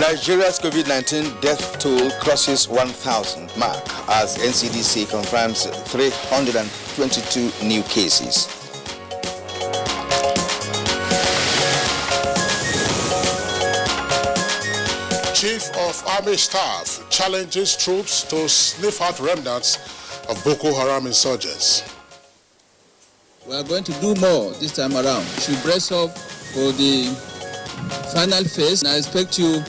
Nigeria's COVID-19 death toll crosses 1,000 mark as NCDC confirms 322 new cases. Chief of Army Staff challenges troops to sniff out remnants of Boko Haram insurgents. We are going to do more this time around. We should brace up for the final phase, and I expect you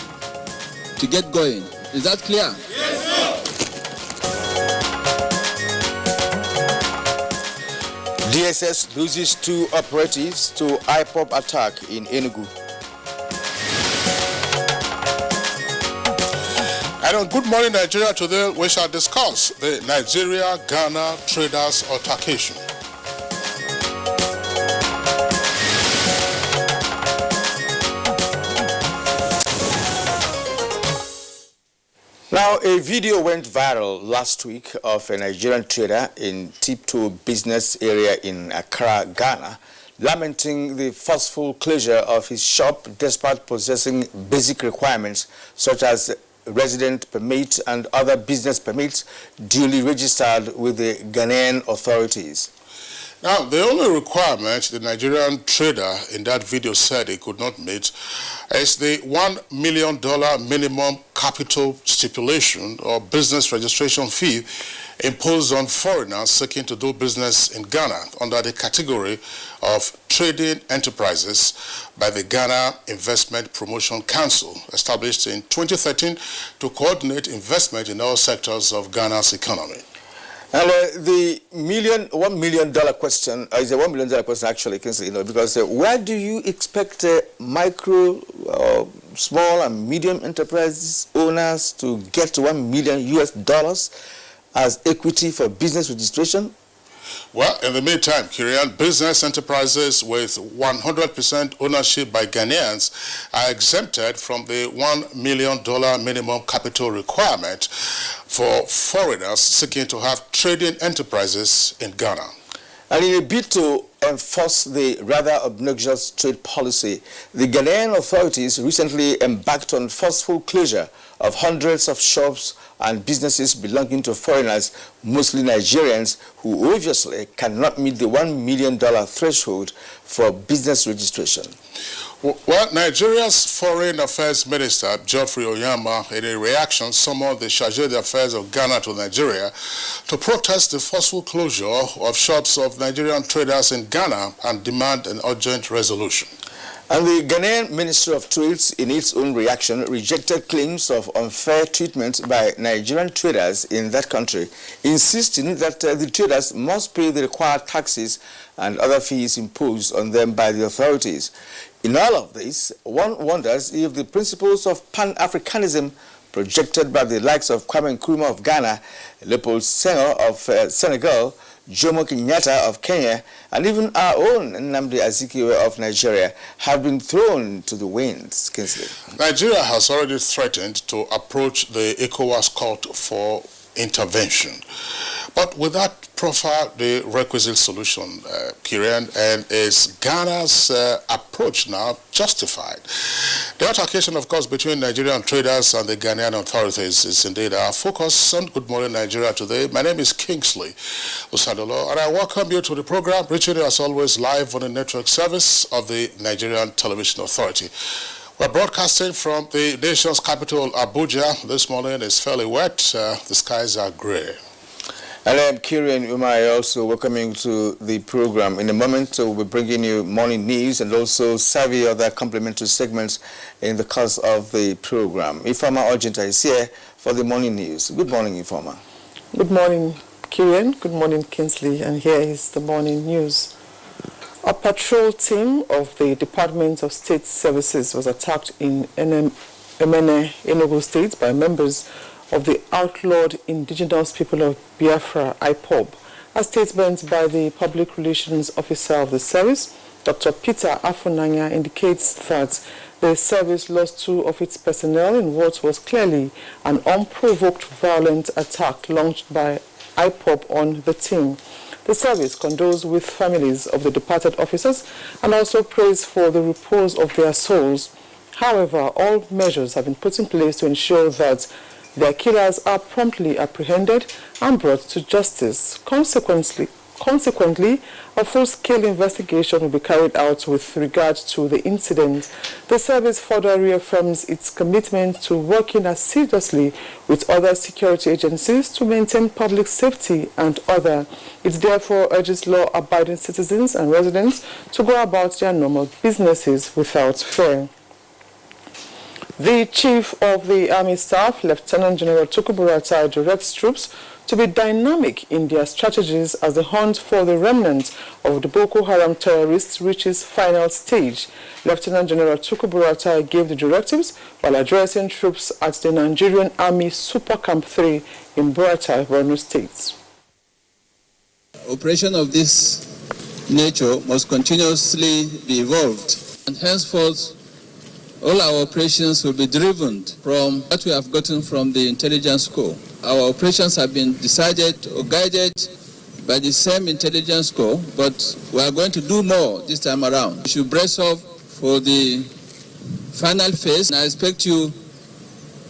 to get going. Is that clear? Yes, sir. DSS loses 2 operatives to IPOB attack in Enugu. And on Good Morning Nigeria today, we shall discuss the Nigeria-Ghana traders altercation. Now, a video went viral last week of a Nigerian trader in Tiptoe business area in Accra, Ghana, lamenting the forceful closure of his shop despite possessing basic requirements such as resident permit and other business permits duly registered with the Ghanaian authorities. Now, the only requirement the Nigerian trader in that video said he could not meet is the $1 million minimum capital stipulation or business registration fee imposed on foreigners seeking to do business in Ghana under the category of trading enterprises by the Ghana Investment Promotion Council, established in 2013 to coordinate investment in all sectors of Ghana's economy. And the $1 million question is a $1 million question actually, because where do you expect micro, small and medium enterprises owners to get $1 million US as equity for business registration? Well, in the meantime, Nigerian business enterprises with 100% ownership by Ghanaians are exempted from the $1 million minimum capital requirement for foreigners seeking to have trading enterprises in Ghana. And in a bid to enforce the rather obnoxious trade policy, the Ghanaian authorities recently embarked on forceful closure of hundreds of shops and businesses belonging to foreigners, mostly Nigerians, who obviously cannot meet the $1 million threshold for business registration. Well, Nigeria's Foreign Affairs Minister, Geoffrey Oyama, in a reaction, summoned the Chargé d'Affaires of Ghana to Nigeria to protest the forceful closure of shops of Nigerian traders in Ghana and demand an urgent resolution. And the Ghanaian Ministry of Trade, in its own reaction, rejected claims of unfair treatment by Nigerian traders in that country, insisting that the traders must pay the required taxes and other fees imposed on them by the authorities. In all of this, one wonders if the principles of Pan-Africanism projected by the likes of Kwame Nkrumah of Ghana, Leopold Senghor of Senegal, Jomo Kenyatta of Kenya, and even our own Nnamdi Azikiwe of Nigeria have been thrown to the winds, Kingsley. Nigeria has already threatened to approach the ECOWAS court for intervention. But will that proffer the requisite solution, Kirian, and is Ghana's approach now justified? The altercation, of course, between Nigerian traders and the Ghanaian authorities is indeed our focus on Good Morning Nigeria today. My name is Kingsley Usadolo, and I welcome you to the program, reaching you as always live on the network service of the Nigerian Television Authority. We're broadcasting from the nation's capital, Abuja. This morning is fairly wet. The skies are gray. And I'm Kirian Umai, also welcoming to the program. In a moment, we'll be bringing you morning news and also several other complementary segments in the course of the program. Ifeoma Urgenta is here for the morning news. Good morning, Ifeoma. Good morning, Kirian. Good morning, Kingsley. And here is the morning news. A patrol team of the Department of State Services was attacked in Emene, Enugu State by members of the outlawed indigenous people of Biafra, IPOB. A statement by the Public Relations Officer of the service, Dr. Peter Afunanya, indicates that the service lost 2 of its personnel in what was clearly an unprovoked violent attack launched by IPOB on the team. The service condoles with families of the departed officers and also prays for the repose of their souls. However, all measures have been put in place to ensure that their killers are promptly apprehended and brought to justice. Consequently, a full-scale investigation will be carried out with regard to the incident. The service further reaffirms its commitment to working assiduously with other security agencies to maintain public safety and order. It therefore urges law-abiding citizens and residents to go about their normal businesses without fear. The Chief of the Army Staff, Lieutenant General Tukur Buratai, directs troops to be dynamic in their strategies as the hunt for the remnants of the Boko Haram terrorists reaches final stage. Lieutenant General Tukur Buratai gave the directives while addressing troops at the Nigerian Army Super Camp 3 in Buratai, Borno State. Operation of this nature must continuously be evolved, and henceforth all our operations will be driven from what we have gotten from the intelligence corps. Our operations have been decided or guided by the same intelligence corps, but we are going to do more this time around. We should brace up for the final phase, and I expect you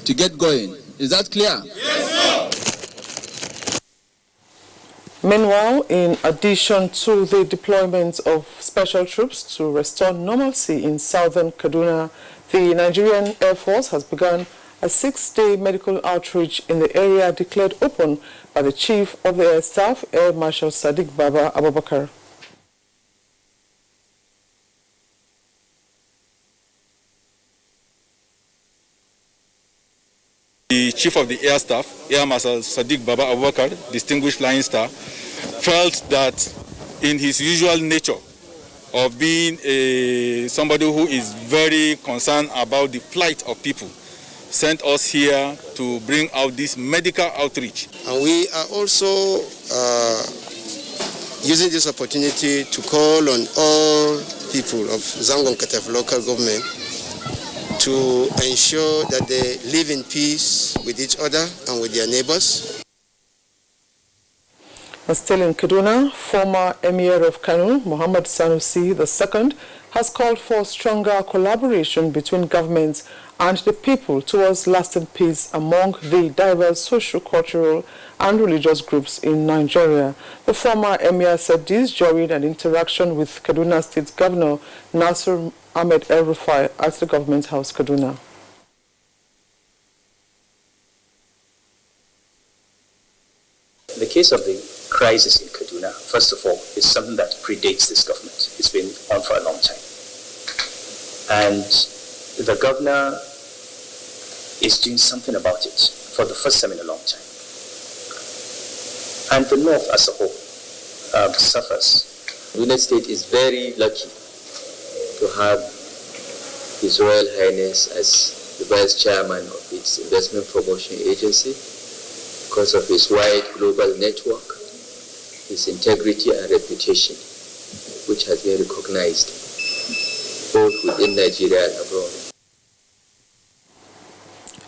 to get going. Is that clear? Yes, sir. Meanwhile, in addition to the deployment of special troops to restore normalcy in southern Kaduna, the Nigerian Air Force has begun a 6-day medical outreach in the area declared open by the Chief of the Air Staff, Air Marshal Sadiq Baba Abubakar. The Chief of the Air Staff, Air Marshal Sadiq Baba Abubakar, Distinguished Flying Star, felt that in his usual nature of being somebody who is very concerned about the plight of people, sent us here to bring out this medical outreach. And we are also using this opportunity to call on all people of Zangon Kataf local government to ensure that they live in peace with each other and with their neighbors. Still in Kaduna, former Emir of Kano, Muhammad Sanusi II, has called for stronger collaboration between governments and the people towards lasting peace among the diverse social, cultural and religious groups in Nigeria. The former Emir said this during an interaction with Kaduna State Governor Nasir Ahmed El-Rufai at the Government House, Kaduna. The case of the crisis in Kaduna, first of all, is something that predates this government. It's been on for a long time. And the governor is doing something about it for the first time in a long time. And the North as a whole suffers. United States is very lucky to have His Royal Highness as the Vice Chairman of its Investment Promotion Agency because of his wide global network, his integrity and reputation, which has been recognized both within Nigeria and abroad.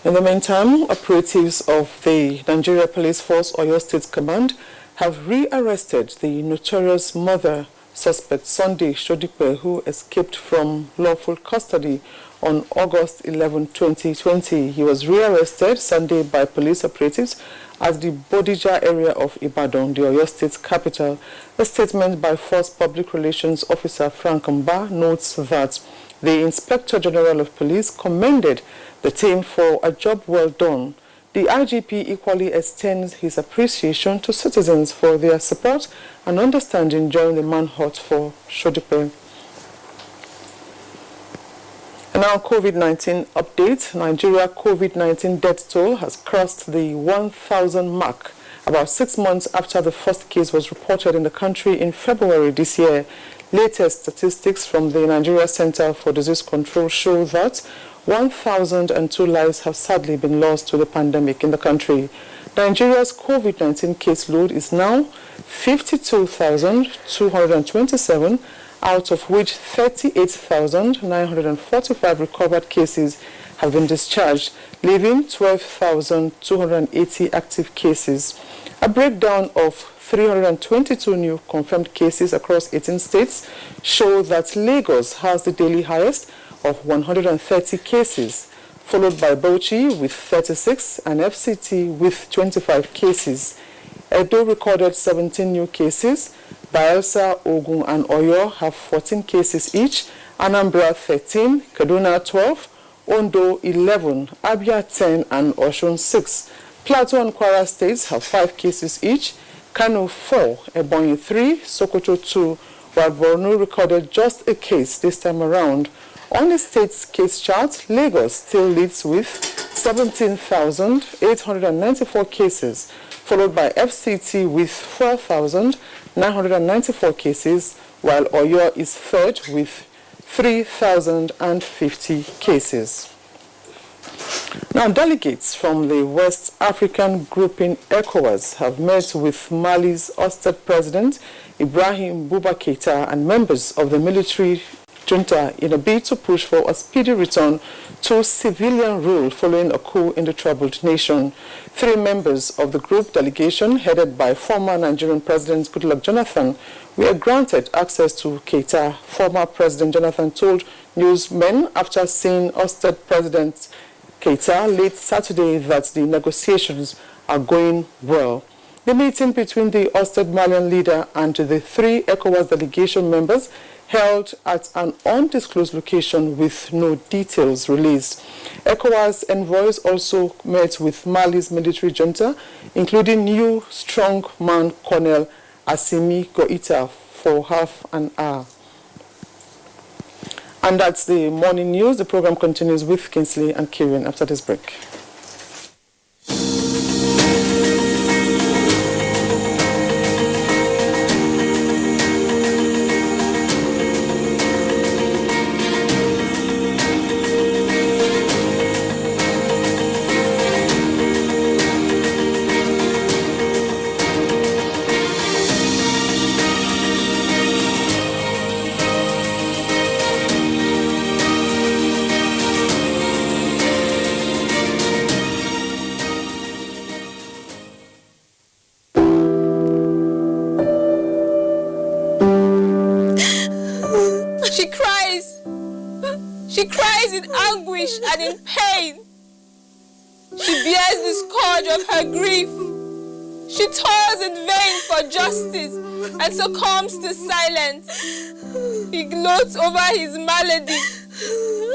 In the meantime, operatives of the Nigeria Police Force Oyo State Command have rearrested the notorious murder suspect Sunday Shodipe, who escaped from lawful custody on August 11, 2020. He was rearrested Sunday by police operatives at the Bodija area of Ibadan, the Oyo State capital. A statement by Force Public Relations Officer Frank Mba notes that the Inspector General of Police commended the team for a job well done. The IGP equally extends his appreciation to citizens for their support and understanding during the manhunt for Shodipe. And now COVID-19 update. Nigeria COVID-19 death toll has crossed the 1,000 mark about 6 months after the first case was reported in the country in February this year. Latest statistics from the Nigeria Center for Disease Control show that 1,002 lives have sadly been lost to the pandemic in the country. Nigeria's COVID-19 caseload is now 52,227, out of which 38,945 recovered cases have been discharged, leaving 12,280 active cases. A breakdown of 322 new confirmed cases across 18 states show that Lagos has the daily highest of 130 cases, followed by Bauchi with 36 and FCT with 25 cases. Edo recorded 17 new cases. Bayelsa, Ogun, and Oyo have 14 cases each. Anambra 13, Kaduna 12, Ondo 11, Abia 10, and Osun 6. Plateau and Kwara states have 5 cases each. Kano 4, Ebonyi 3, Sokoto 2, while Borno recorded just a case this time around. On the state's case chart, Lagos still leads with 17,894 cases, followed by FCT with 4,994 cases, while Oyo is third with 3,050 cases. Now, delegates from the West African grouping ECOWAS have met with Mali's ousted president, Ibrahim Bouba Keita, and members of the military junta in a bid to push for a speedy return to civilian rule following a coup in the troubled nation. 3 members of the group delegation, headed by former Nigerian President Goodluck Jonathan, were granted access to Keita. Former President Jonathan told newsmen after seeing ousted President Keita late Saturday that the negotiations are going well. The meeting between the ousted Malian leader and the 3 ECOWAS delegation members held at an undisclosed location with no details released. ECOWAS envoys also met with Mali's military junta, including new strongman Colonel Assimi Goïta, for half an hour. And that's the morning news. The program continues with Kingsley and Kieran after this break. She cries in anguish and in pain. She bears the scourge of her grief. She toils in vain for justice and succumbs to silence. He gloats over his malady.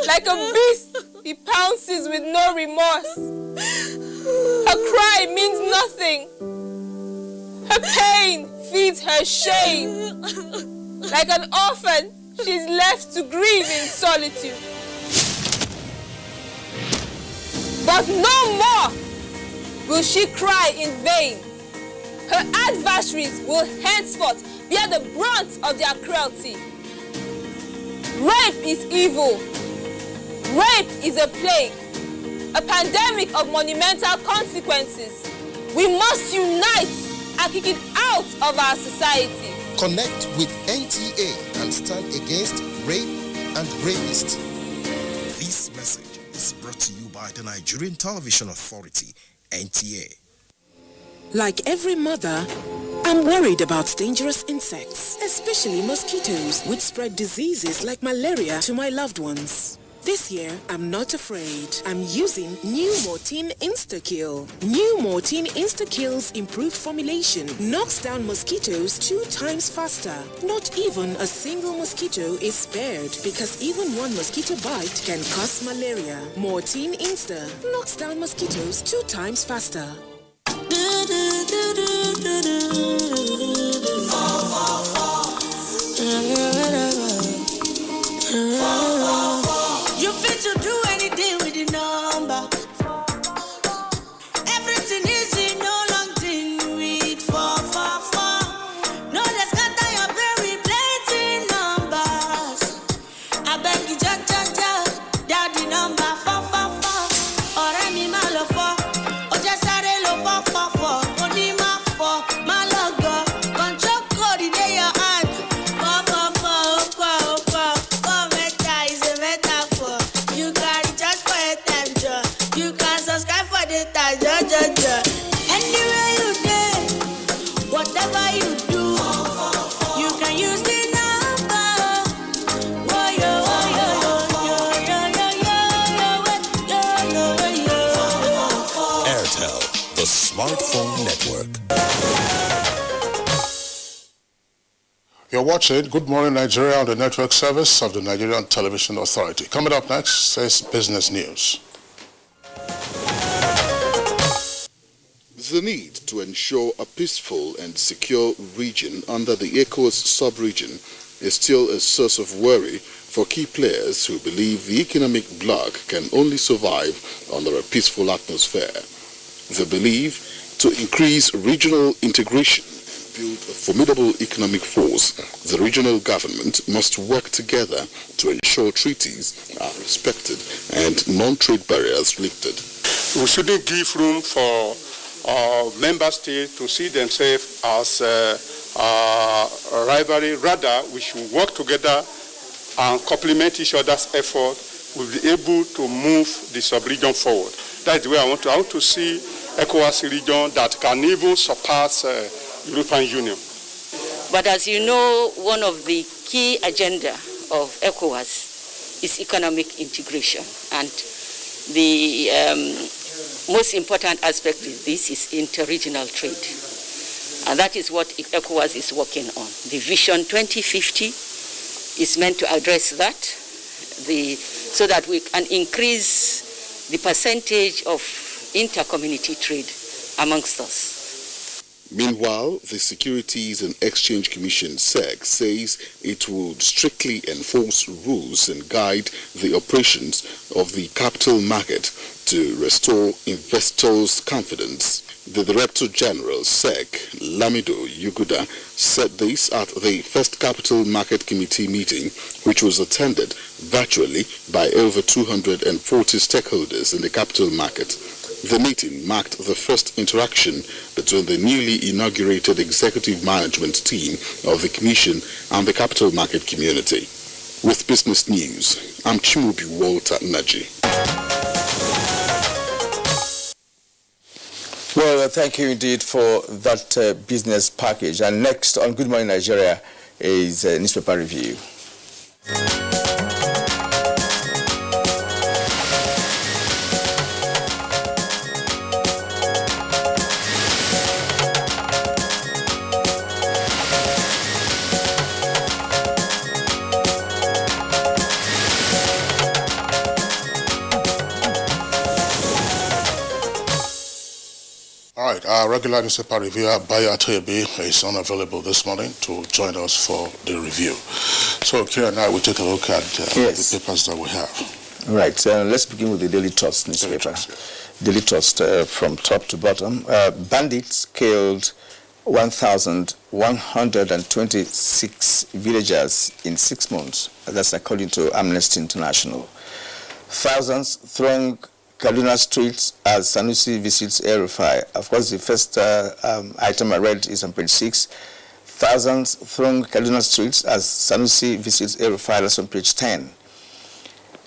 Like a beast, he pounces with no remorse. Her cry means nothing. Her pain feeds her shame. Like an orphan, she's left to grieve in solitude. But no more will she cry in vain. Her adversaries will henceforth bear the brunt of their cruelty. Rape is evil. Rape is a plague, a pandemic of monumental consequences. We must unite and kick it out of our society. Connect with NTA and stand against rape and rapists. This message is brought to you by the Nigerian Television Authority, NTA. Like every mother, I'm worried about dangerous insects, especially mosquitoes, which spread diseases like malaria to my loved ones. This year, I'm not afraid. I'm using New Mortein Insta-Kill. New Mortein Insta-Kill's improved formulation knocks down mosquitoes 2 times faster. Not even a single mosquito is spared because even one mosquito bite can cause malaria. Mortein Insta knocks down mosquitoes 2 times faster. You fit to do anything with the number. Everything is in no long thing with 444. No, let's scatter your very plenty numbers. I beg you, ja, daddy number 444. Or me malo 4. O just sorry lo You're watching Good Morning Nigeria on the network service of the Nigerian Television Authority. Coming up next is business news. The need to ensure a peaceful and secure region under the ECOWAS sub-region is still a source of worry for key players who believe the economic bloc can only survive under a peaceful atmosphere. They believe to increase regional integration and build a formidable economic force, the regional government must work together to ensure treaties are respected and non-trade barriers lifted. We shouldn't give room for member states to see themselves as a rivalry. Rather, we should work together and complement each other's effort. We'll be able to move the sub-region forward. That's the way I want to see ECOWAS region that can even surpass European Union. But as you know, one of the key agenda of ECOWAS is economic integration, and the most important aspect of this is interregional trade. And that is what ECOWAS is working on. The Vision 2050 is meant to address that, so that we can increase the percentage of inter-community trade amongst us. Meanwhile, the Securities and Exchange Commission (SEC) says it would strictly enforce rules and guide the operations of the capital market to restore investors' confidence. The Director General SEC, Lamido Yuguda, said this at the first Capital Market Committee meeting, which was attended virtually by over 240 stakeholders in the capital market. The meeting marked the first interaction between the newly inaugurated executive management team of the Commission and the capital market community. With business news, I'm Chimubi Walter Naji. Well, thank you indeed for that business package. And next on Good Morning Nigeria is a newspaper review. Our regular newspaper reviewer, Bayo Atoyebi, is unavailable this morning to join us for the review. So, Kira and I will take a look at the papers that we have. Right. Let's begin with the Daily Trust newspaper. Daily Trust from top to bottom. Bandits killed 1,126 villagers in 6 months. That's according to Amnesty International. Thousands throng Kaduna streets as Sanusi visits El-Rufai. Of course, the first item I read is on page 6. Thousands throng Kaduna streets as Sanusi visits El-Rufai. That's on page 10.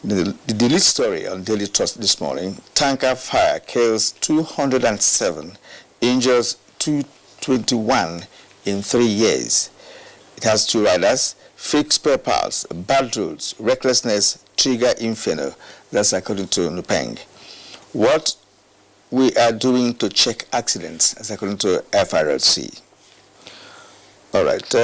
The lead story on Daily Trust this morning: tanker fire kills 207, injures 221 in 3 years. It has 2 riders. Fake spare parts, bad roads, recklessness trigger inferno. That's according to Nupeng. What we are doing to check accidents, as according to FRLC. All right.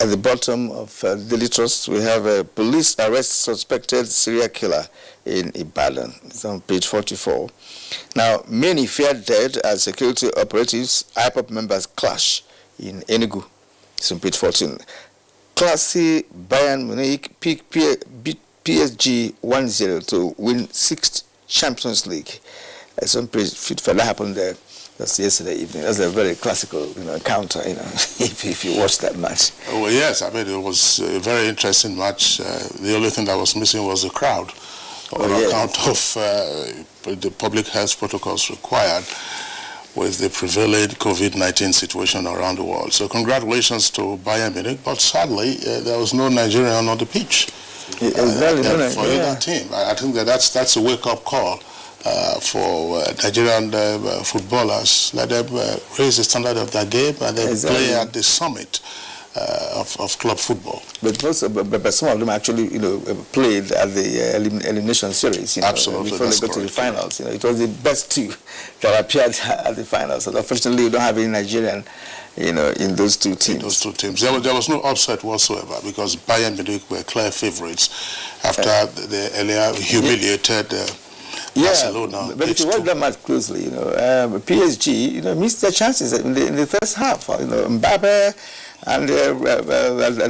At the bottom of Daily Trust, we have a police arrest suspected serial killer in Ibadan. It's on page 44. Now, many feared dead as security operatives, IPOP members clash in Enugu. It's on page 14. Classy Bayern Munich beat PSG 1-0 to win 6th Champions League. Some page 55. That happened there. That's yesterday evening. That's a very classical, encounter. If you watch that match. Oh, well, yes. I mean, it was a very interesting match. The only thing that was missing was the crowd, on account of the public health protocols required with the prevailing COVID-19 situation around the world. So, congratulations to Bayern Munich. But sadly, there was no Nigerian on the pitch for either team. I think that's a wake-up call. For Nigerian footballers, let them raise the standard of their game and then play at the summit of club football. But some of them actually, played at the elimination series. Absolutely, before they got to the finals. It was the best 2 that appeared at the finals. So unfortunately, we don't have any Nigerian in those two teams. There was no upset whatsoever because Bayern Munich were clear favourites after the earlier humiliated Barcelona. But if you watch that match closely, PSG, missed their chances in the first half. Mbappe and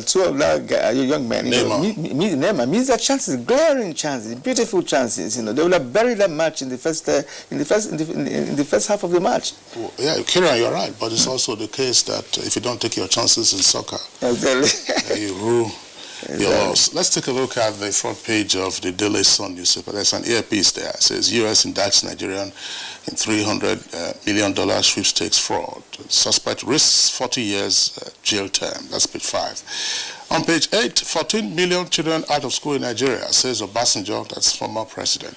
two of that young men, Neymar missed their chances, glaring chances, beautiful chances. They would have buried that match in the first half of the match. Well, yeah, Kieran, you're right, but it's also the case that if you don't take your chances in soccer, you rule. Let's take a look at the front page of the Daily Sun newspaper. There's an earpiece there. It says U.S. indicts Nigerian in $300 million sweepstakes fraud. Suspect risks 40 years jail term. That's page 5. On page 8, 14 million children out of school in Nigeria, says Obasanjo, that's former president.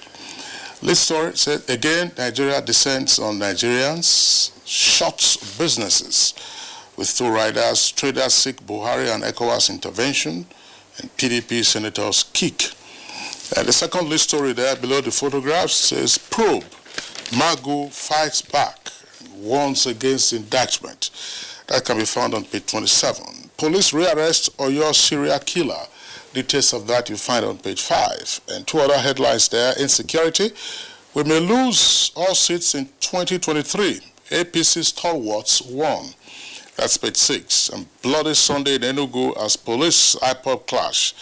This story said, again, Nigeria descends on Nigerians, shuts businesses. With two riders, traders seek Buhari and ECOWAS intervention, and PDP senators kick. The second list story there below the photographs says, probe, Magu fights back, warns against indictment. That can be found on page 27. Police rearrest Oyo serial killer. Details of that you find on page 5. And two other headlines there, insecurity. We may lose all seats in 2023. APC stalwarts warn. That's page 6. And bloody Sunday in Enugu as police IPOB clash.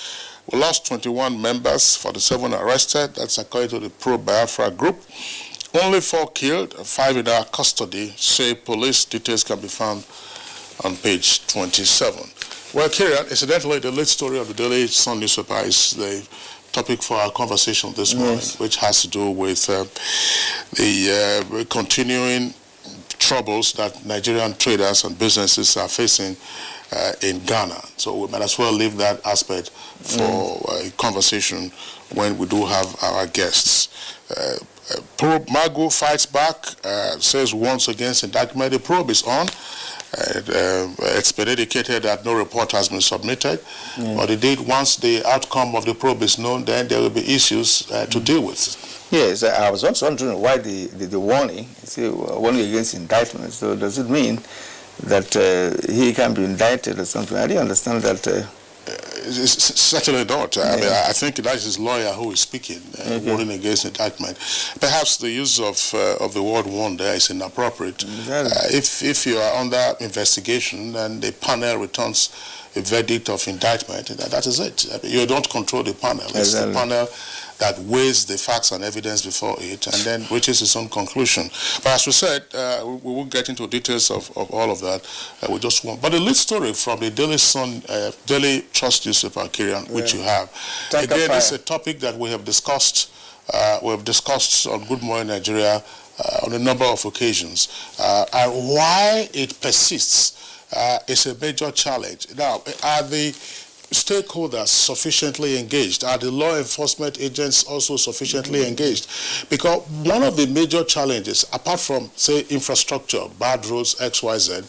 We lost 21 members, 47 arrested. That's according to the pro-Biafra group. Only 4 killed, 5 in our custody, say police. Details can be found on page 27. Well, Kieran, incidentally, the lead story of the Daily Sun newspaper is the topic for our conversation this morning, which has to do with the continuing troubles that Nigerian traders and businesses are facing in Ghana. So we might as well leave that aspect for a conversation when we do have our guests. Probe Magu fights back, says once against indictment. The probe is on. It's been indicated that no report has been submitted, but indeed once the outcome of the probe is known, then there will be issues to deal with. Yes, I was also wondering why the warning, warning against indictment. So does it mean that he can be indicted or something? I didn't understand that. Certainly not. I mean, I think that is his lawyer who is speaking, warning against indictment. Perhaps the use of the word warn there is inappropriate. If you are under investigation and the panel returns a verdict of indictment, that is it. I mean, you don't control the panel. It's the panel that weighs the facts and evidence before it and then reaches its own conclusion. But as we said, we won't get into details of all of that. We just want. But the lead story from the Daily Sun, Daily Trust newspaper, Kieran, which you have, again, it's a topic that we have discussed. We have discussed on Good Morning Nigeria on a number of occasions, and why it persists is a major challenge. Now, are the stakeholders sufficiently engaged? Are the law enforcement agents also sufficiently engaged? Because one of the major challenges, apart from, say, infrastructure, bad roads, XYZ,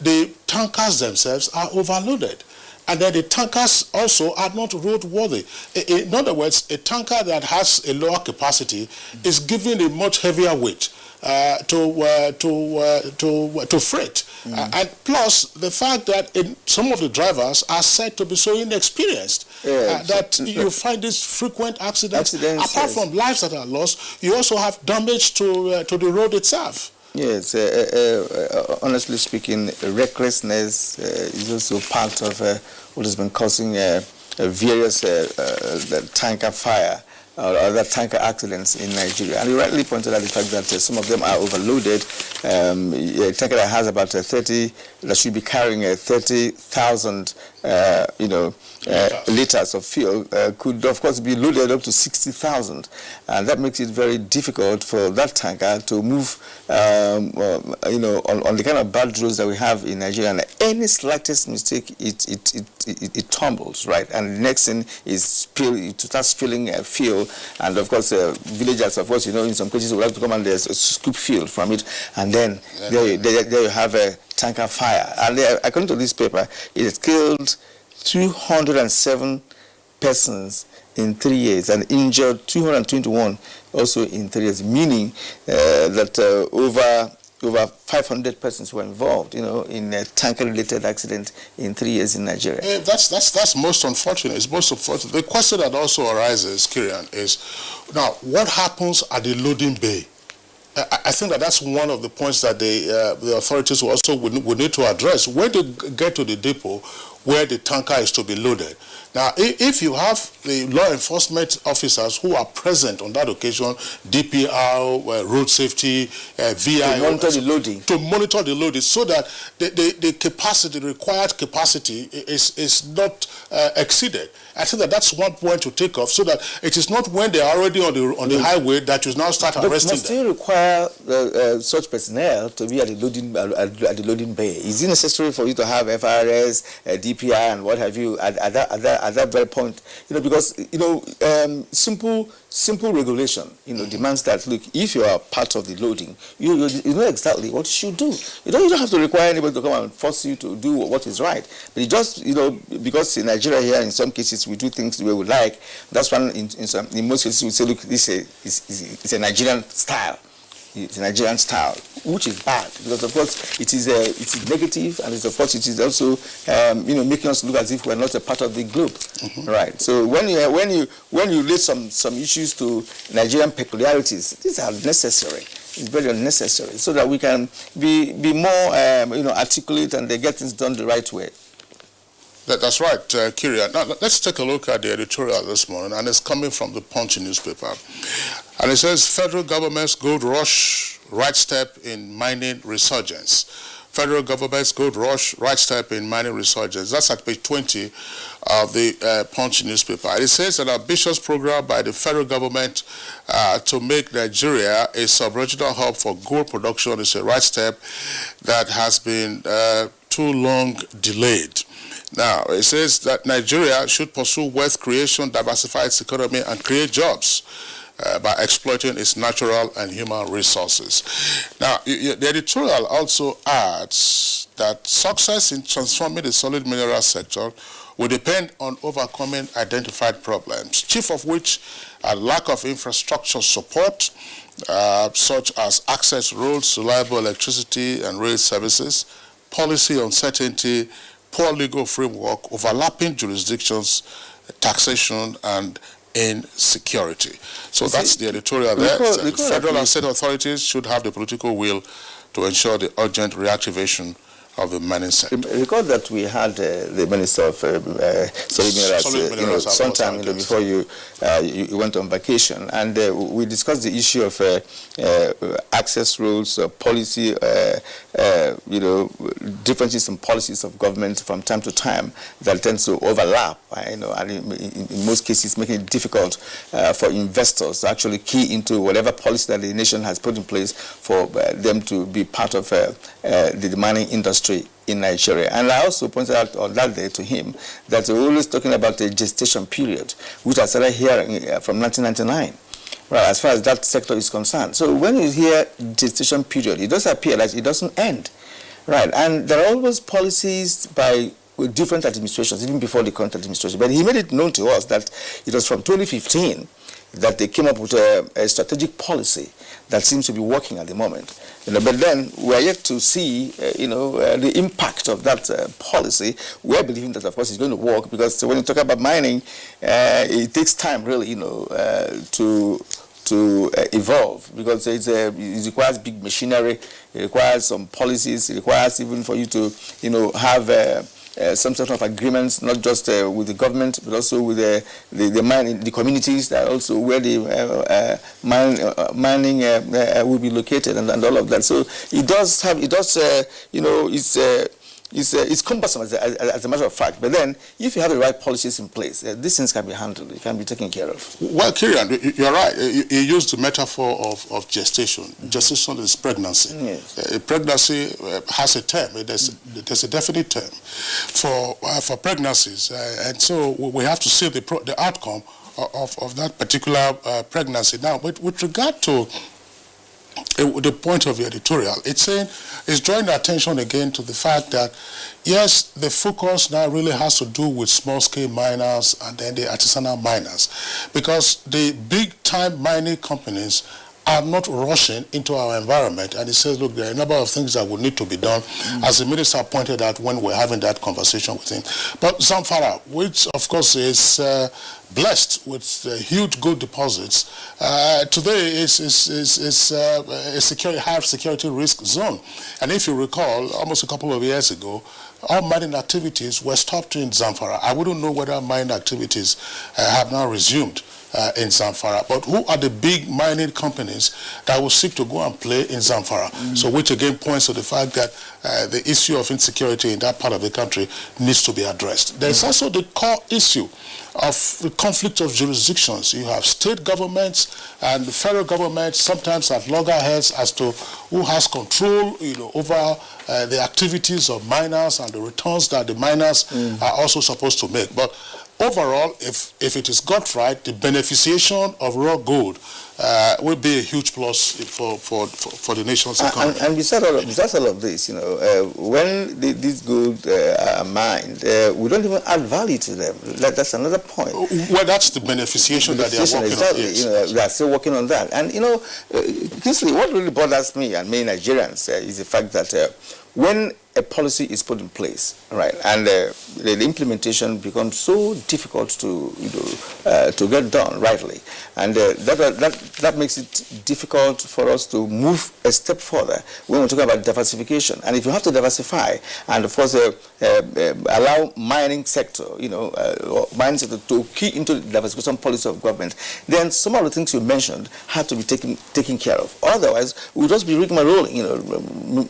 the tankers themselves are overloaded. And then the tankers also are not roadworthy. In other words, a tanker that has a lower capacity is given a much heavier weight to freight. And plus the fact that some of the drivers are said to be so inexperienced that you find these frequent accidents. Apart from lives that are lost, you also have damage to the road itself. Yes, honestly speaking, recklessness is also part of what has been causing various tanker fire or other tanker accidents in Nigeria. And you rightly pointed out the fact that some of them are overloaded. A tanker that has about that should be carrying 30,000, liters of fuel could, of course, be loaded up to 60,000. And that makes it very difficult for that tanker to move, on the kind of bad roads that we have in Nigeria. And any slightest mistake, it tumbles, right? And the next thing is to start spilling fuel. And, of course, villagers, of course, in some cases, will have to come and scoop fuel from it. And then there you have a tanker fire. And according to this paper, it has killed 207 persons in 3 years and injured 221 also in 3 years, meaning that over over 500 persons were involved, in a tanker-related accident in 3 years in Nigeria. That's most unfortunate. It's most unfortunate. The question that also arises, Kirian, is now what happens at the loading bay? I think that's one of the points that the authorities would need to address when they get to the depot where the tanker is to be loaded. Now, if you have the law enforcement officers who are present on that occasion, DPR, road safety, VI, to monitor the loading, so that the capacity, the required capacity, is not exceeded. I think that's one point to take off, so that it is not when they are already on the highway that you now start arresting them. But must you require such personnel to be at the loading bay? Is it necessary for you to have FRS, DPR, and what have you at that very point? Because simple regulation demands that, look, if you are part of the loading, you know exactly what you should do. You don't have to require anybody to come and force you to do what is right. But it just because in Nigeria here, in some cases we do things the way we like. That's one in most cases we say, look, this is a Nigerian style. It's a Nigerian style, which is bad, because of course it is negative, and of course it is also making us look as if we're not a part of the globe, right? So when you relate some issues to Nigerian peculiarities, these are necessary. It's very unnecessary, so that we can be more articulate and they get things done the right way. That's right, Kirian. Now, let's take a look at the editorial this morning, and it's coming from the Punch newspaper. And it says, Federal Government's Gold Rush, right step in mining resurgence. Federal Government's Gold Rush, right step in mining resurgence. That's at page 20 of the Punch newspaper. And it says an ambitious program by the federal government to make Nigeria a sub-regional hub for gold production is a right step that has been too long delayed. Now, it says that Nigeria should pursue wealth creation, diversify its economy, and create jobs by exploiting its natural and human resources. Now, the editorial also adds that success in transforming the solid mineral sector will depend on overcoming identified problems, chief of which are lack of infrastructure support, such as access roads, reliable electricity and rail services, policy uncertainty, poor legal framework, overlapping jurisdictions, taxation, and insecurity. So that's the editorial there. The federal and state authorities should have the political will to ensure the urgent reactivation of the mining sector. Recall that we had the Minister of Solid Minerals sometime before you went on vacation, and we discussed the issue of access rules, policy, differences in policies of government from time to time that tends to overlap, and in most cases making it difficult for investors to actually key into whatever policy that the nation has put in place for them to be part of the mining industry in Nigeria. And I also pointed out on that day to him that we're always talking about the gestation period, which I started hearing from 1999, right, as far as that sector is concerned. So when you hear gestation period, it does appear like it doesn't end, right? And there are always policies by different administrations, even before the current administration. But he made it known to us that it was from 2015 that they came up with a strategic policy that seems to be working at the moment. But then we are yet to see, the impact of that policy. We are believing that, of course, it's going to work, because when you talk about mining, it takes time, really, to evolve, because it requires big machinery, it requires some policies, it requires even for you to, have some sort of agreements, not just with the government, but also with the communities that also where the mining will be located, and all of that. So it's cumbersome as a matter of fact. But then, if you have the right policies in place, these things can be handled. It can be taken care of. Well, Kirian, you're right. You used the metaphor of gestation. Gestation is pregnancy. Yes. Pregnancy has a term. There's a definite term for pregnancies, and so we have to see the outcome of that particular pregnancy. Now, with regard to the point of the editorial, it's drawing attention again to the fact that, yes, the focus now really has to do with small-scale miners and then the artisanal miners, because the big-time mining companies are not rushing into our environment. And he says, look, there are a number of things that would need to be done, as the minister pointed out when we're having that conversation with him. But Zamfara, which of course is blessed with huge gold deposits, today is a high security risk zone. And if you recall, almost a couple of years ago, all mining activities were stopped in Zamfara. I wouldn't know whether mining activities have now resumed in Zamfara, but who are the big mining companies that will seek to go and play in Zamfara? So which again points to the fact that the issue of insecurity in that part of the country needs to be addressed. There's also the core issue of the conflict of jurisdictions. You have state governments and the federal government sometimes at loggerheads as to who has control, over the activities of miners and the returns that the miners are also supposed to make. But overall, if it is got right, the beneficiation of raw gold will be a huge plus for the nation's economy. And besides all of this, when these gold are mined, we don't even add value to them. That's another point. Well, that's the beneficiation that they are working on. Yes. We are still working on that. And, Kingsley, what really bothers me and many Nigerians is the fact that when a policy is put in place, right, and the implementation becomes so difficult to get done rightly, and that makes it difficult for us to move a step further when we're talking about diversification. And if you have to diversify, and of course allow mining sector, mining sector to key into the diversification policy of government, then some of the things you mentioned have to be taken care of. Otherwise, we'll just be rigmaroling,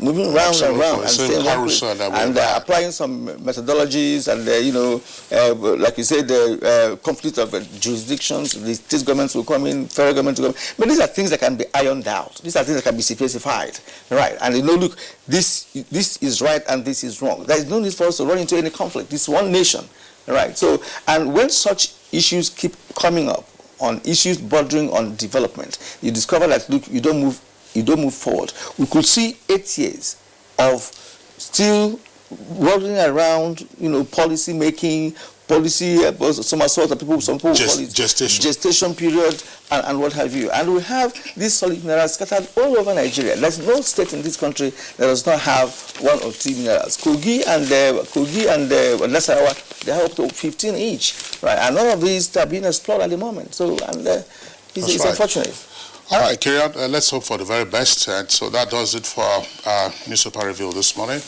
moving round and round and staying and applying some methodologies and, like you said, the conflict of jurisdictions, the state governments will come in, federal government will come in. But these are things that can be ironed out. These are things that can be specified, right? And, look, this is right and this is wrong. There is no need for us to run into any conflict. This is one nation, right? So, and when such issues keep coming up on issues bordering on development, you discover that, look, you don't move forward. We could see 8 years of still rolling around, policy making, some sort of people, some people call it gestation period, and what have you. And we have these solid minerals scattered all over Nigeria. There's no state in this country that does not have 1 or 2 minerals. Kogi and Nasarawa, they have up to 15 each, right? And none of these are being explored at the moment. So, it's unfortunate. All right, Kirian, let's hope for the very best. And so that does it for our newspaper review this morning.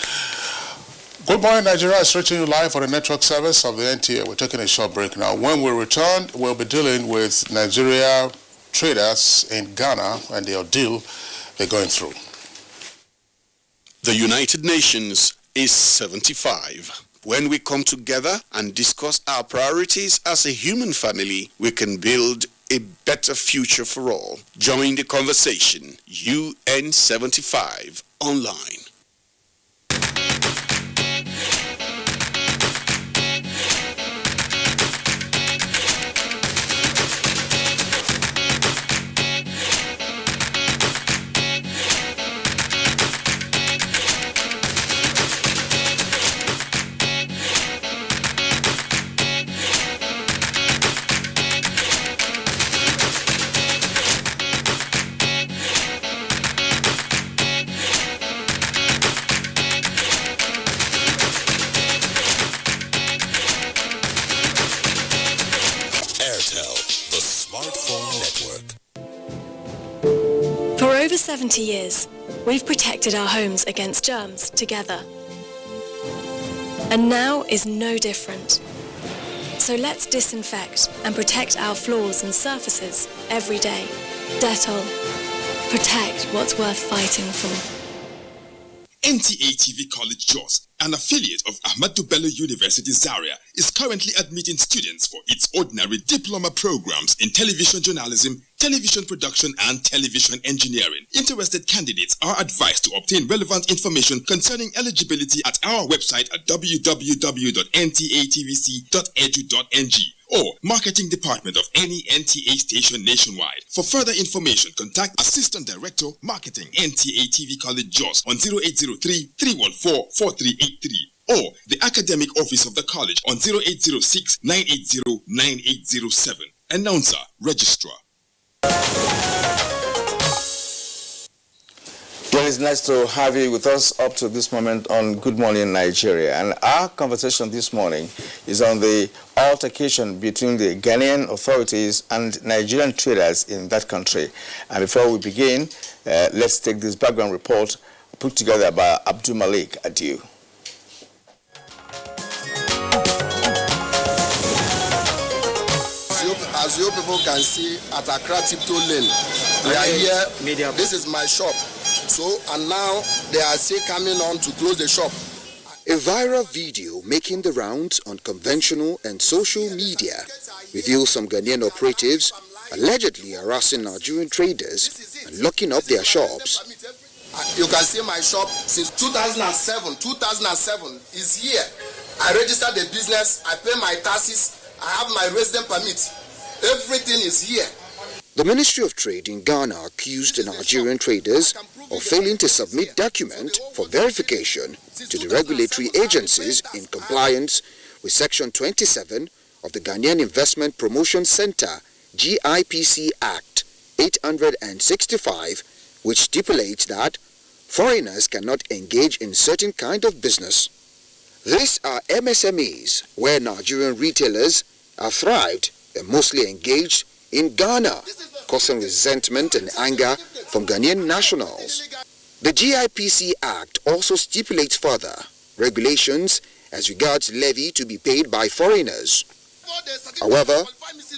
Good morning, Nigeria is reaching you live for the network service of the NTA. We're taking a short break now. When we return, we'll be dealing with Nigeria traders in Ghana and the ordeal they're going through. The United Nations is 75. When we come together and discuss our priorities as a human family, we can build a better future for all. Join the conversation. UN 75 online. For over 70 years, we've protected our homes against germs together. And now is no different. So let's disinfect and protect our floors and surfaces every day. Dettol. Protect what's worth fighting for. NTA TV College Jos, an affiliate of Ahmadu Bello University Zaria, is currently admitting students for its ordinary diploma programs in television journalism, television production, and television engineering. Interested candidates are advised to obtain relevant information concerning eligibility at our website at www.ntatvc.edu.ng or marketing department of any NTA station nationwide. For further information, contact Assistant Director, Marketing, NTA TV College Jos on 0803-314-4383 or the Academic Office of the College on 0806-980-9807. Announcer, Registrar. Well, it's nice to have you with us up to this moment on Good Morning Nigeria. And our conversation this morning is on the altercation between the Ghanaian authorities and Nigerian traders in that country. And before we begin, let's take this background report put together by Abdul Malik Adiu. As you people can see at Accra Tiptoe Lane, we are here. This is my shop. So, and now they are still coming on to close the shop. A viral video making the rounds on conventional and social media reveals some Ghanaian operatives allegedly harassing Nigerian traders and locking up their shops. You can see my shop since 2007. 2007 is here. I registered the business, I pay my taxes, I have my resident permit. Everything is here. The Ministry of Trade in Ghana accused the Nigerian traders of failing to submit documents for verification to the regulatory agencies in compliance with Section 27 of the Ghanaian Investment Promotion Center GIPC Act 865, which stipulates that foreigners cannot engage in certain kind of business. These are MSMEs where Nigerian retailers are thrived and mostly engaged in Ghana, causing resentment and anger from Ghanaian nationals. The GIPC Act also stipulates further regulations as regards levy to be paid by foreigners. However,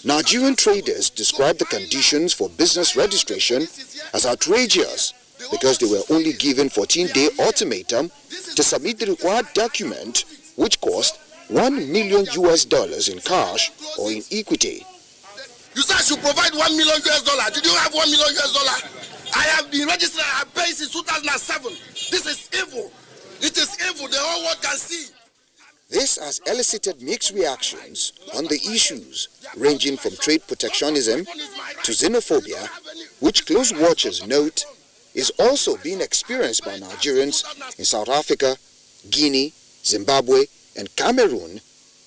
Nigerian traders describe the conditions for business registration as outrageous because they were only given 14-day ultimatum to submit the required document, which cost $1 million in cash or in equity. You said I should provide $1 million. Did you have $1 million? I have been registered. I have paid since 2007. This is evil. It is evil. The whole world can see. This has elicited mixed reactions on the issues, ranging from trade protectionism to xenophobia, which close watchers note is also being experienced by Nigerians in South Africa, Guinea, Zimbabwe, and Cameroon,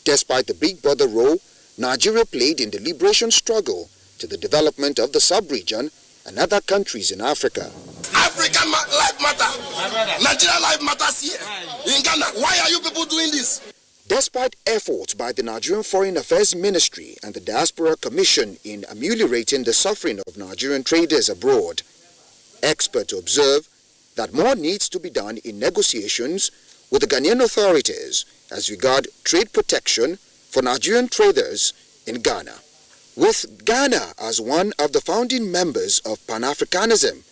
despite the big brother role Nigeria played in the liberation struggle to the development of the sub-region and other countries in Africa. African life matter. Nigeria life matters here. In Ghana, why are you people doing this? Despite efforts by the Nigerian Foreign Affairs Ministry and the Diaspora Commission in ameliorating the suffering of Nigerian traders abroad, experts observe that more needs to be done in negotiations with the Ghanaian authorities as regard trade protection for Nigerian traders in Ghana. With Ghana as one of the founding members of Pan-Africanism,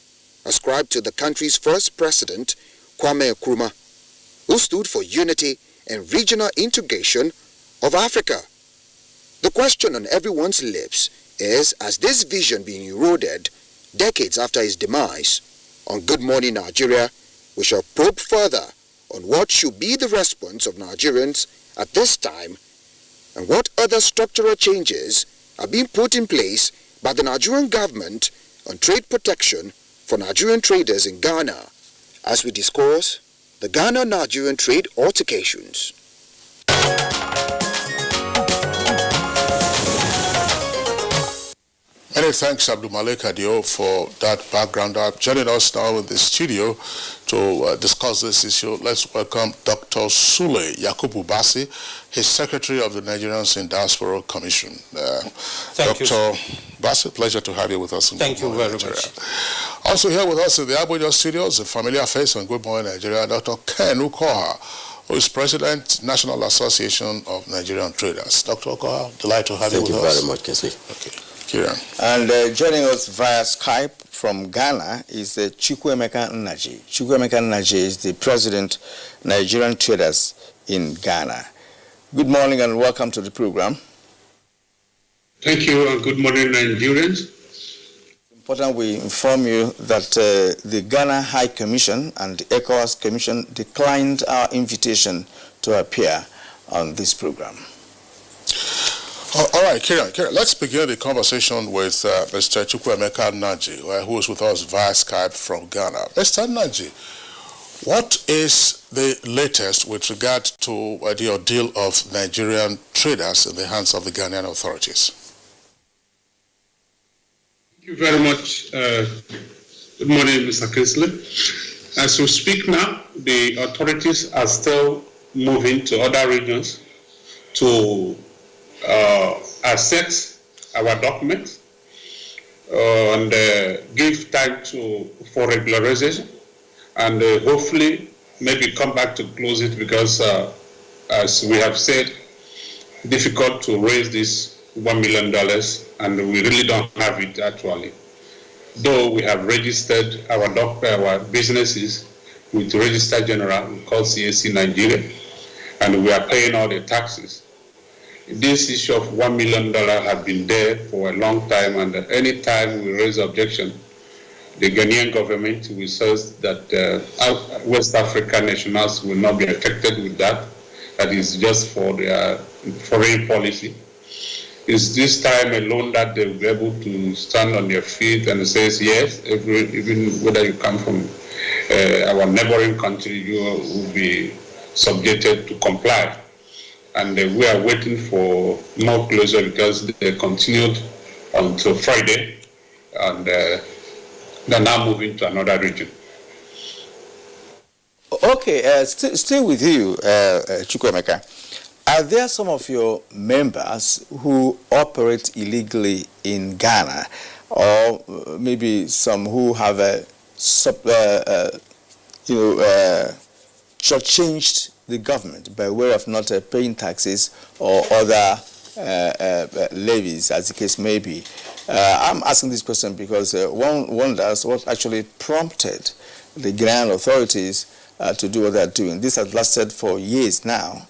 ascribed to the country's first president, Kwame Nkrumah, who stood for unity and regional integration of Africa. The question on everyone's lips is, has this vision been eroded decades after his demise? On Good Morning Nigeria, we shall probe further on what should be the response of Nigerians at this time and what other structural changes are being put in place by the Nigerian government on trade protection for Nigerian traders in Ghana, as we discuss the Ghana-Nigerian trade altercations. Many thanks, Abdul Malik Adio, for that background. Joining us now in the studio to discuss this issue, let's welcome Dr. Sule Yakubu Basi, his Secretary of the Nigerians in Diaspora Commission. Thank Dr. Basi, pleasure to have you with us. Thank you very much. Also here with us in the Abuja studios, a familiar face on Good Morning Nigeria, Dr. Ken Ukoha, who is President, National Association of Nigerian Traders. Dr. Ukoha, delighted to have you with us. Thank you very much, Kinsley. Okay. And joining us via Skype from Ghana is Chukwuemeka Nnaji. Chukwuemeka Nnaji is the President, Nigerian Traders in Ghana. Good morning and welcome to the program. Thank you and good morning, Nigerians. It's important we inform you that the Ghana High Commission and the ECOWAS Commission declined our invitation to appear on this program. All right, Kieran, let's begin the conversation with Mr. Chukwuemeka Nnaji, who is with us via Skype from Ghana. Mr. Nnaji, what is the latest with regard to the ordeal of Nigerian traders in the hands of the Ghanaian authorities? Thank you very much. Good morning, Mr. Kinsley. As we speak now, the authorities are still moving to other regions to assess our documents and give time for regularization, and hopefully maybe come back to close it because, as we have said, difficult to raise this $1 million, and we really don't have it actually. Though we have registered our businesses with Register General called CAC Nigeria, and we are paying all the taxes. This issue of $1 million has been there for a long time, and any time we raise objection, the Ghanaian government will say that West African nationals will not be affected with that. That is just for their foreign policy. It's this time alone that they will be able to stand on their feet and say, yes, even whether you come from our neighboring country, you will be subjected to comply. And we are waiting for more closure because they continued until Friday, and they're now moving to another region. Okay, still with you, Chukwemeka. Are there some of your members who operate illegally in Ghana, or maybe some who have shortchanged the government by way of not paying taxes or other levies, as the case may be? I'm asking this question because one wonders what actually prompted the Ghanaian authorities to do what they're doing. This has lasted for years now.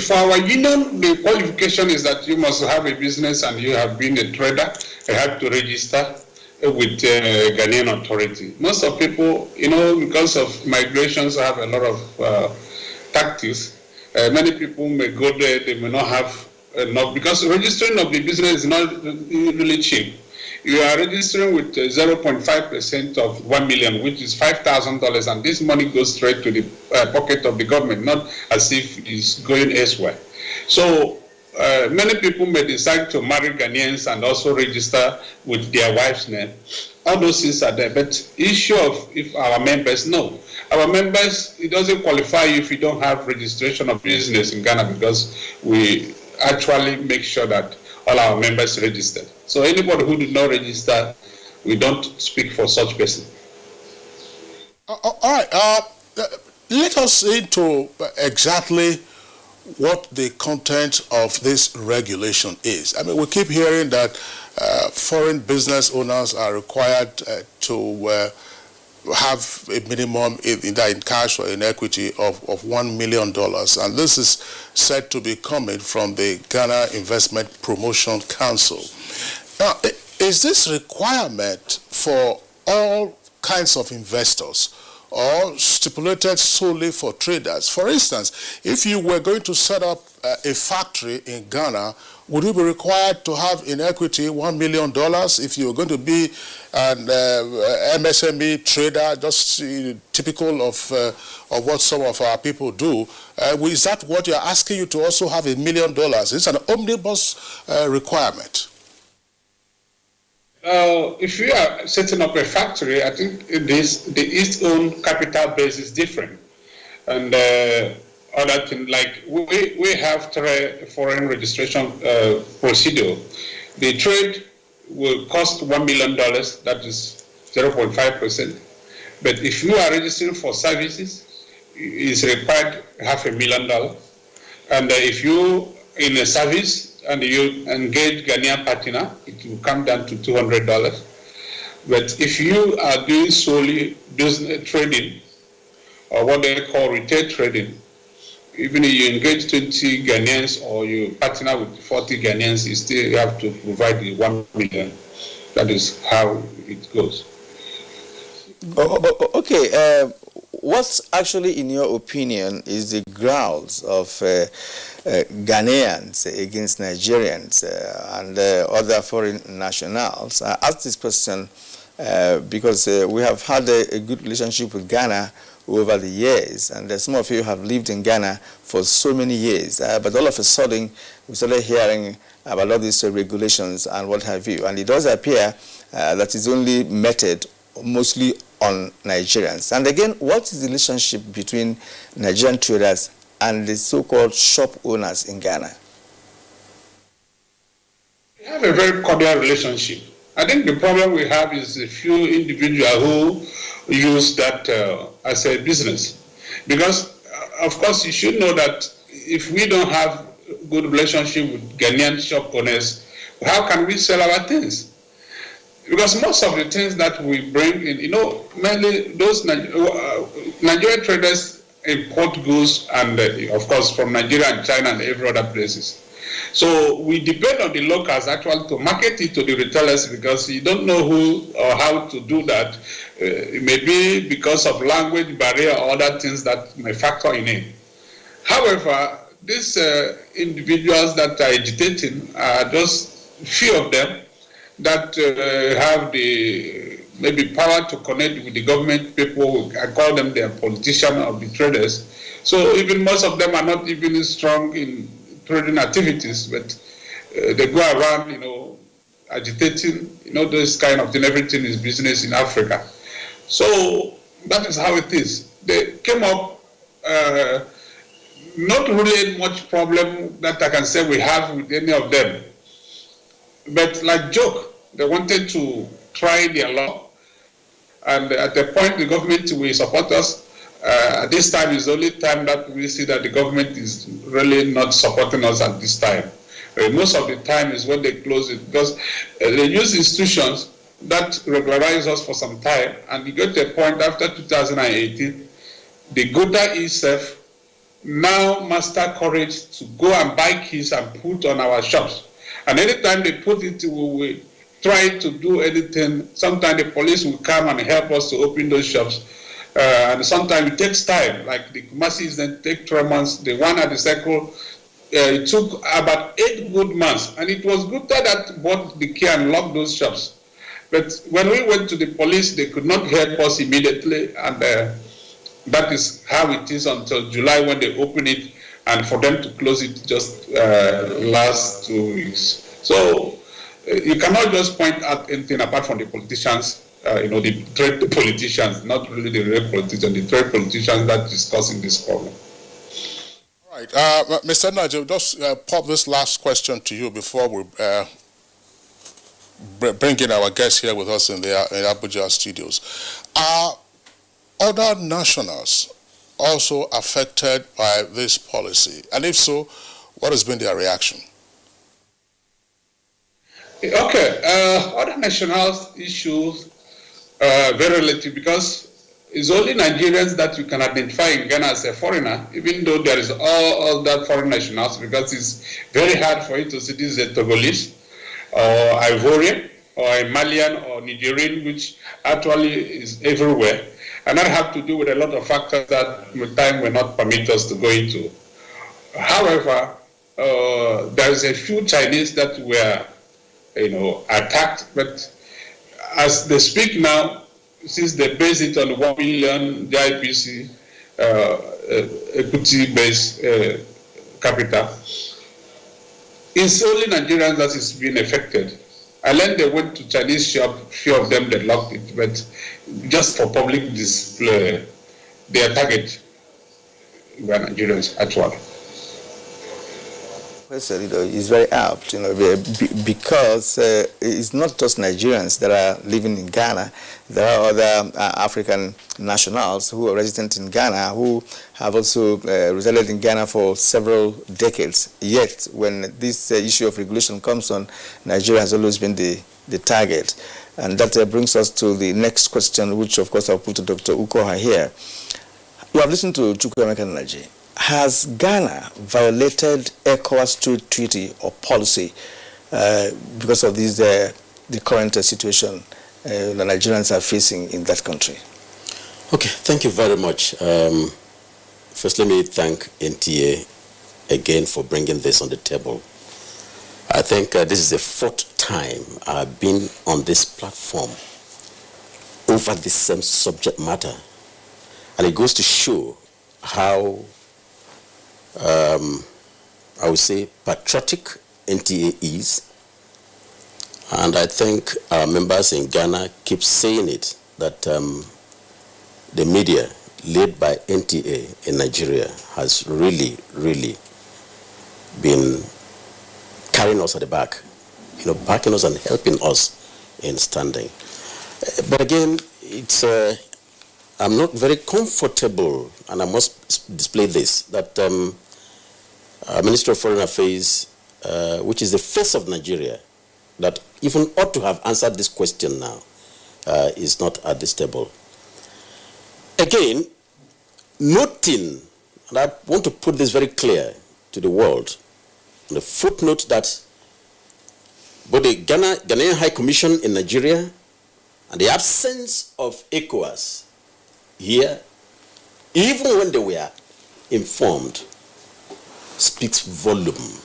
For our union, the qualification is that you must have a business and you have been a trader. You have to register with Ghanaian authority. Most of people, because of migrations, have a lot of tactics. Many people may go there, they may not have enough, because registering of the business is not really cheap. You are registering with 0.5% of 1 million, which is $5,000, and this money goes straight to the pocket of the government, not as if it's going elsewhere. So many people may decide to marry Ghanaians and also register with their wife's name. All those things are there, but issue of if our members, no. Our members, it doesn't qualify if you don't have registration of business in Ghana, because we actually make sure that all our members registered. So anybody who did not register, we don't speak for such person. All right. Let us into exactly what the content of this regulation is. I mean, we keep hearing that foreign business owners are required to have a minimum, either in cash or in equity, of $1 million. And this is said to be coming from the Ghana Investment Promotion Council. Now, is this requirement for all kinds of investors or stipulated solely for traders? For instance, if you were going to set up a factory in Ghana, would you be required to have in equity $1 million? If you're going to be an MSME trader, just typical of what some of our people do, is that what you're asking you to also have $1 million? It's an omnibus requirement. If you are setting up a factory, I think its own capital base is different. And other things, like we have foreign registration procedure. The trade will cost $1 million, that is 0.5%. But if you are registering for services, it's required $500,000. And if you in a service and you engage Ghanaian partner, it will come down to $200. But if you are doing solely business trading, or what they call retail trading, even if you engage 20 Ghanaians or you partner with 40 Ghanaians, you still have to provide the 1 million. That is how it goes. Okay. What actually, in your opinion, is the grounds of Ghanaians against Nigerians and other foreign nationals? I ask this question because we have had a good relationship with Ghana over the years, and some of you have lived in Ghana for so many years, but all of a sudden we started hearing about all these regulations and what have you, and it does appear that is only meted mostly on Nigerians. And again, what is the relationship between Nigerian traders and the so-called shop owners in Ghana? We have a very cordial relationship. I think the problem we have is a few individuals who use that as a business. Because, of course, you should know that if we don't have good relationship with Ghanaian shop owners, how can we sell our things? Because most of the things that we bring in, mainly those Nigerian traders import goods and, of course, from Nigeria and China and every other places. So we depend on the locals actually to market it to the retailers, because you don't know who or how to do that. It may be because of language barrier or other things that may factor in it. However, these individuals that are agitating are just few of them that have the maybe power to connect with the government people. I call them their politicians or the traders. So even most of them are not even strong in trading activities, but they go around, agitating, this kind of thing. Everything is business in Africa. So that is how it is. They came up, not really much problem that I can say we have with any of them. But like joke, they wanted to try their law. And at the point the government will support us, this time is the only time that we see that the government is really not supporting us at this time. Most of the time is when they close it, because they use institutions that regularize us for some time, and you get to a point after 2018, the Gota itself now muster courage to go and buy keys and put on our shops. And anytime they put it, we will try to do anything. Sometimes the police will come and help us to open those shops. And sometimes it takes time, like the Kumasi incident take 3 months. The one at the Circle, it took about 8 good months. And it was Gupta that bought the key and locked those shops. But when we went to the police, they could not help us immediately. And that is how it is until July when they open it. And for them to close it just last 2 weeks. So you cannot just point at anything apart from the politicians. The trade politicians, not really the real politicians, the trade politicians that discussing this problem. All right, Mr. Nigel, just pop this last question to you before we bring in our guests here with us in the Abuja studios. Are other nationals also affected by this policy? And if so, what has been their reaction? Okay, other nationals issues very relative, because it's only Nigerians that you can identify in Ghana as a foreigner, even though there is all other foreign nationals, because it's very hard for you to see this is a Togolese or Ivorian or a Malian or Nigerian, which actually is everywhere. And that have to do with a lot of factors that time will not permit us to go into. However, there is a few Chinese that were, attacked, but as they speak now, since they base it on 1 million JIPC equity-based capital, it's only Nigerians that is being affected. And then they went to Chinese shop, few of them they locked it, but just for public display, their target were Nigerians actually. Question, is very apt, because it's not just Nigerians that are living in Ghana. There are other African nationals who are resident in Ghana who have also resided in Ghana for several decades. Yet, when this issue of regulation comes on, Nigeria has always been the target. And that brings us to the next question, which of course I'll put to Dr. Ukoha here. You have listened to Chukwuemeka Nnaji. Has Ghana violated ECOWAS trade treaty or policy because of this, the current situation the Nigerians are facing in that country? Okay, thank you very much. First, let me thank NTA again for bringing this on the table. I think this is the 4th time I've been on this platform over the same subject matter. And it goes to show how I would say patriotic NTA is, And I think our members in Ghana keep saying it, that the media led by NTA in Nigeria has really, really been carrying us at the back, backing us and helping us in standing. But again, it's I'm not very comfortable, and I must display this, that Minister of Foreign Affairs, which is the face of Nigeria, that even ought to have answered this question now, is not at this table. Again, noting, and I want to put this very clear to the world, the footnote that both the Ghanaian High Commission in Nigeria and the absence of ECOWAS here, even when they were informed, speaks volume.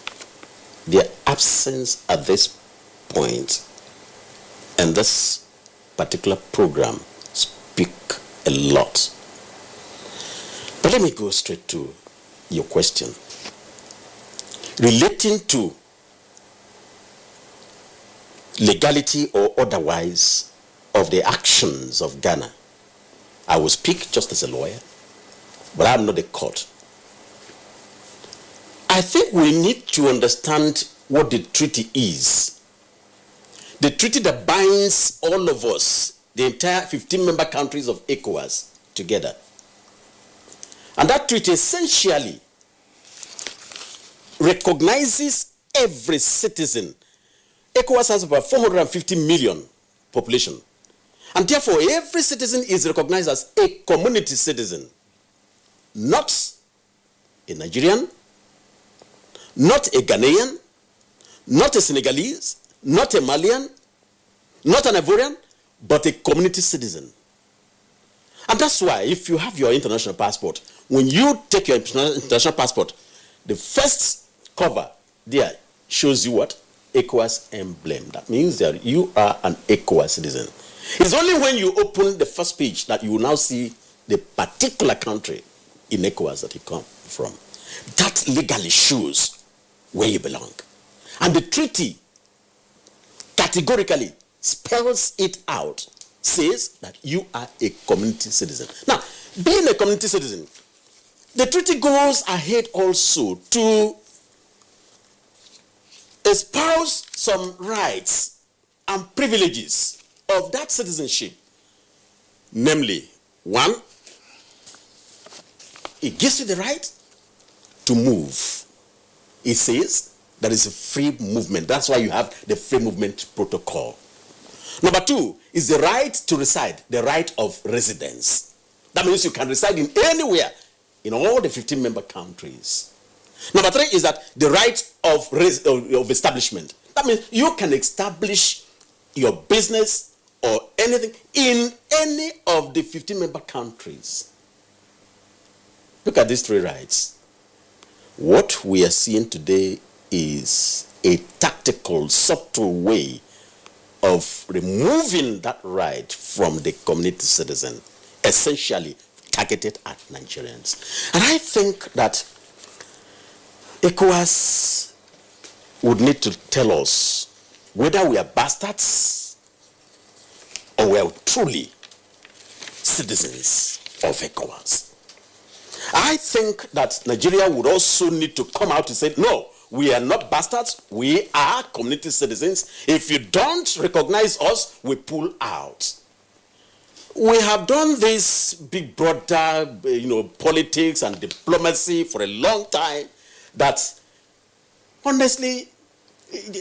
Their absence at this point and this particular program speak a lot. But let me go straight to your question. Relating to legality or otherwise of the actions of Ghana, I will speak just as a lawyer, but I'm not a court. I think we need to understand what the treaty is. The treaty that binds all of us, the entire 15 member countries of ECOWAS, together. And that treaty essentially recognizes every citizen. ECOWAS has about 450 million population. And therefore, every citizen is recognized as a community citizen. Not a Nigerian, not a Ghanaian, not a Senegalese, not a Malian, not an Ivorian, but a community citizen. And that's why if you have your international passport, when you take your international passport, the first cover there shows you what? ECOWAS emblem. That means that you are an ECOWAS citizen. It's only when you open the first page that you will now see the particular country in ECOWAS that you come from. That legally shows where you belong. And the treaty categorically spells it out, says that you are a community citizen. Now, being a community citizen, the treaty goes ahead also to espouse some rights and privileges of that citizenship. Namely, one, it gives you the right to move. It says there is a free movement. That's why you have the free movement protocol. Number two is the right to reside, the right of residence. That means you can reside in anywhere in all the 15 member countries. Number three is that the right of establishment. That means you can establish your business or anything in any of the 15 member countries. Look at these three rights. What we are seeing today is a tactical, subtle way of removing that right from the community citizen, essentially targeted at Nigerians. And I think that ECOWAS would need to tell us whether we are bastards or we are truly citizens of ECOWAS. I think that Nigeria would also need to come out and say, no, we are not bastards, we are community citizens. If you don't recognize us, we pull out. We have done this big brother, politics and diplomacy for a long time that, honestly,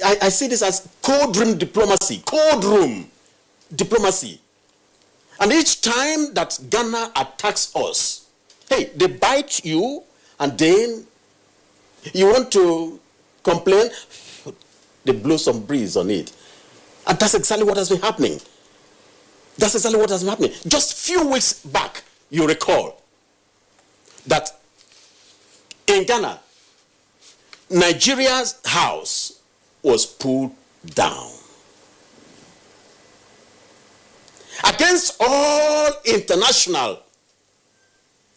I see this as cold room diplomacy, And each time that Ghana attacks us, hey, they bite you, and then you want to complain, they blow some breeze on it. And that's exactly what has been happening. Just a few weeks back, you recall that in Ghana, Nigeria's house was pulled down. Against all international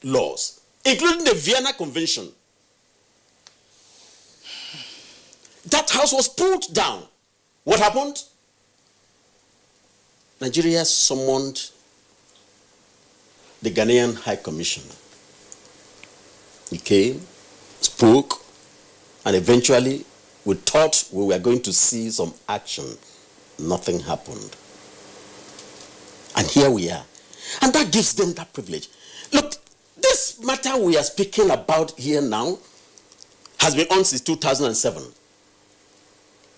laws, including the Vienna Convention. That house was pulled down. What happened? Nigeria summoned the Ghanaian High Commissioner. He came, spoke, and eventually we thought we were going to see some action. Nothing happened. And here we are. And that gives them that privilege. Look, this matter we are speaking about here now has been on since 2007.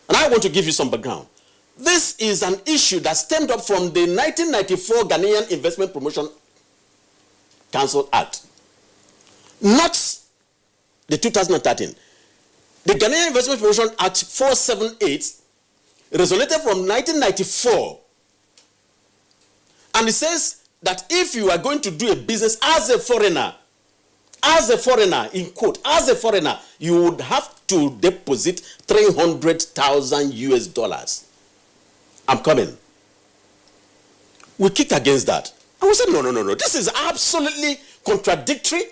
And I want to give you some background. This is an issue that stemmed up from the 1994 Ghanaian Investment Promotion Council Act. Not the 2013. The Ghanaian Investment Promotion Act 478 resonated from 1994. And it says that if you are going to do a business as a foreigner, in quote, as a foreigner, you would have to deposit $300,000. I'm coming. We kicked against that. And we said, no. This is absolutely contradictory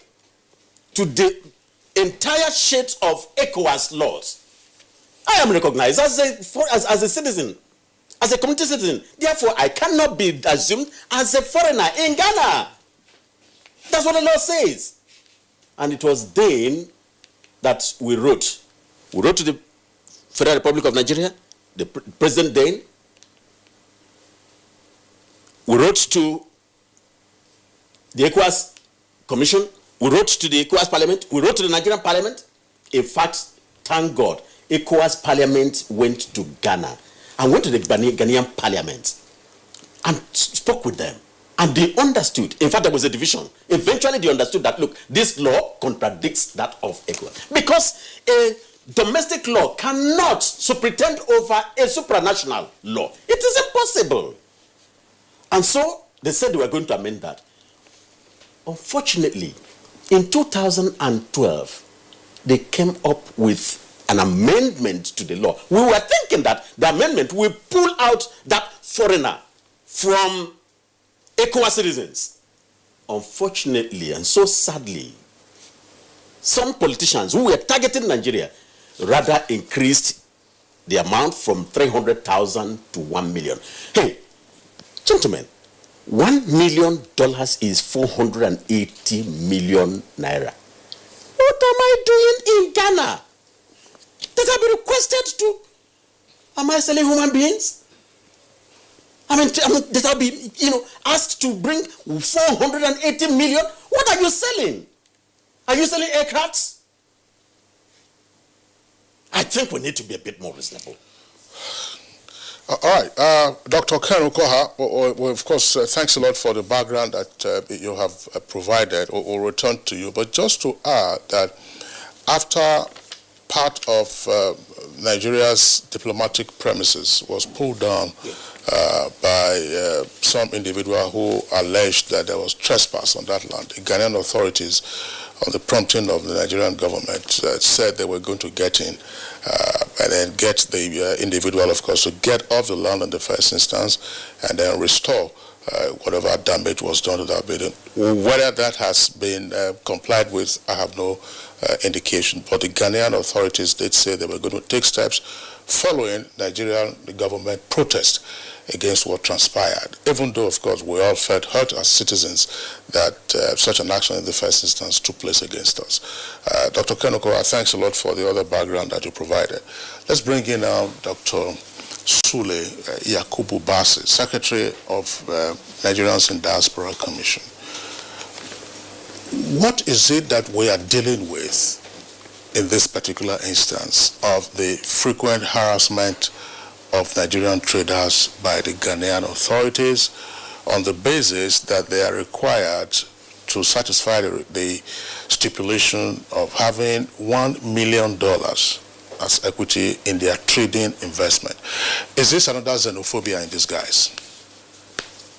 to the entire shades of ECOWAS laws. I am recognized as a citizen, as a community citizen. Therefore, I cannot be assumed as a foreigner in Ghana. That's what the law says. And it was then that we wrote. We wrote to the Federal Republic of Nigeria, the President then. We wrote to the ECOWAS Commission. We wrote to the ECOWAS Parliament. We wrote to the Nigerian Parliament. In fact, thank God, ECOWAS Parliament went to Ghana and went to the Ghanaian Parliament and spoke with them. And they understood. In fact, there was a division. Eventually, they understood that, look, this law contradicts that of ECOWAS. Because a domestic law cannot superintend over a supranational law. It is impossible. And so, they said they were going to amend that. Unfortunately, in 2012, they came up with an amendment to the law. We were thinking that the amendment will pull out that foreigner from ECOWAS citizens. Unfortunately, and so sadly, some politicians who were targeting Nigeria rather increased the amount from 300,000 to 1 million. Hey, gentlemen, $1 million is 480 million naira. What am I doing in Ghana that I've been requested to? Am I selling human beings? I mean, that I'll be, asked to bring 480 million? What are you selling? Are you selling aircrafts? I think we need to be a bit more reasonable. All right. Dr. Ken Okoha, well, of course, thanks a lot for the background that you have provided. We'll return to you. But just to add that after part of Nigeria's diplomatic premises was pulled down by some individual who alleged that there was trespass on that land, the Ghanaian authorities, on the prompting of the Nigerian government, said they were going to get in and then get the individual, of course, to get off the land in the first instance and then restore whatever damage was done to that building. Whether that has been complied with, I have no indication. But the Ghanaian authorities did say they were going to take steps following the government protest against what transpired, even though, of course, we all felt hurt as citizens that such an action in the first instance took place against us. Dr. Kenokora, thanks a lot for the other background that you provided. Let's bring in now Dr. Sule Yakubu Basi, Secretary of Nigerians in Diaspora Commission. What is it that we are dealing with in this particular instance of the frequent harassment of Nigerian traders by the Ghanaian authorities on the basis that they are required to satisfy the stipulation of having $1 million as equity in their trading investment? Is this another xenophobia in disguise?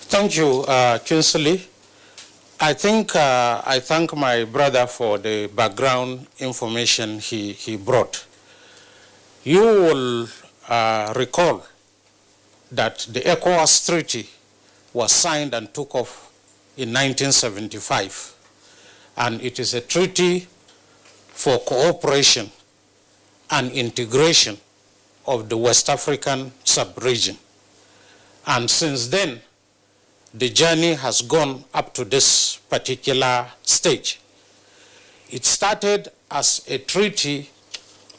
Thank you, Kinsley. I think I thank my brother for the background information he brought. You will recall that the ECOWAS Treaty was signed and took off in 1975, and it is a treaty for cooperation and integration of the West African sub-region. And since then, the journey has gone up to this particular stage. It started as a treaty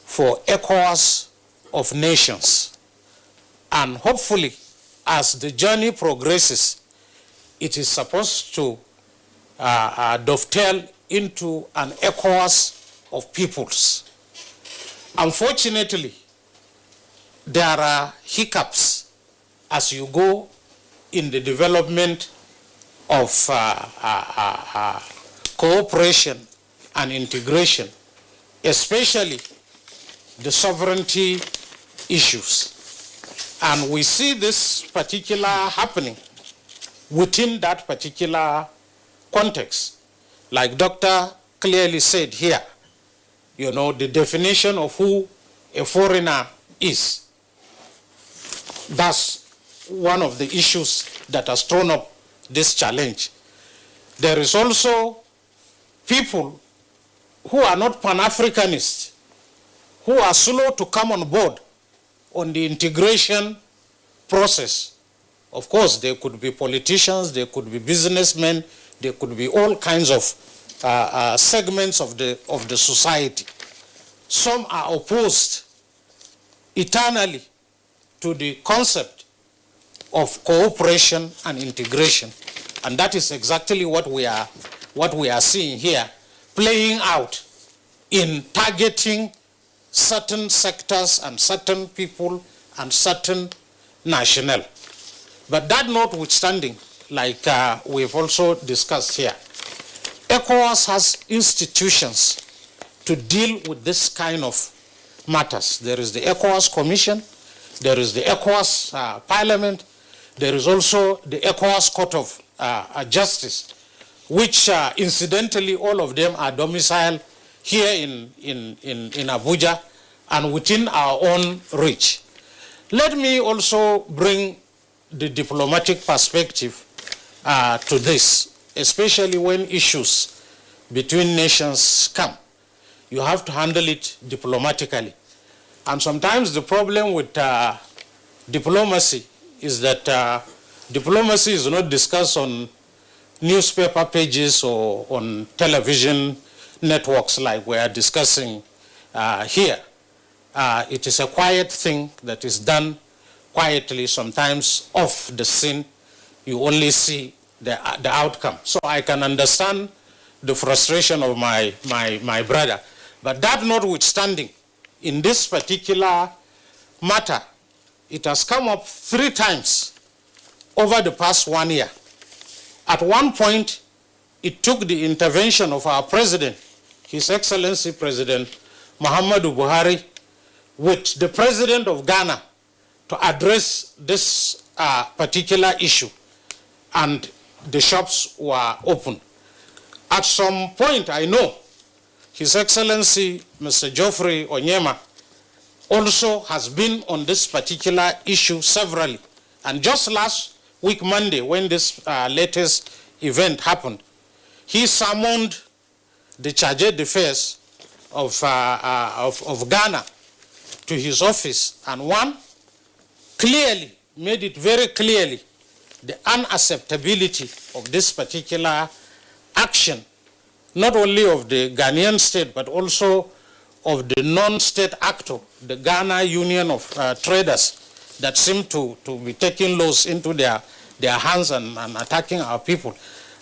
for ECOWAS of nations. And hopefully, as the journey progresses, it is supposed to dovetail into an ECOWAS of peoples. Unfortunately, there are hiccups as you go in the development of cooperation and integration, especially the sovereignty issues. And we see this particular happening within that particular context. Like Dr. clearly said here, you know, the definition of who a foreigner is. That's one of the issues that has thrown up this challenge. There is also people who are not Pan-Africanists, who are slow to come on board on the integration process. Of course, there could be politicians, there could be businessmen, there could be all kinds of segments of the society. Some are opposed eternally to the concept of cooperation and integration. And that is exactly what we are seeing here, playing out in targeting certain sectors and certain people and certain national. But that notwithstanding, like we've also discussed here, ECOWAS has institutions to deal with this kind of matters. There is the ECOWAS Commission, there is the ECOWAS Parliament, there is also the ECOWAS Court of Justice, which incidentally all of them are domiciled here in Abuja and within our own reach. Let me also bring the diplomatic perspective to this, especially when issues between nations come. You have to handle it diplomatically. And sometimes the problem with diplomacy is that diplomacy is not discussed on newspaper pages or on television networks like we are discussing here. It is a quiet thing that is done quietly, sometimes off the scene. You only see the outcome. So I can understand the frustration of my brother. But that notwithstanding, in this particular matter, it has come up 3 times over the past 1 year. At one point, it took the intervention of our president, His Excellency President Muhammadu Buhari, with the president of Ghana to address this particular issue, and the shops were open. At some point, I know His Excellency Mr. Geoffrey Onyema also has been on this particular issue severally. And just last week, Monday, when this latest event happened, he summoned the Charge d'Affaires of Ghana to his office, and one clearly made it very clearly the unacceptability of this particular action, not only of the Ghanaian state, but also of the non-state actor, the Ghana Union of Traders, that seem to be taking laws into their hands and attacking our people,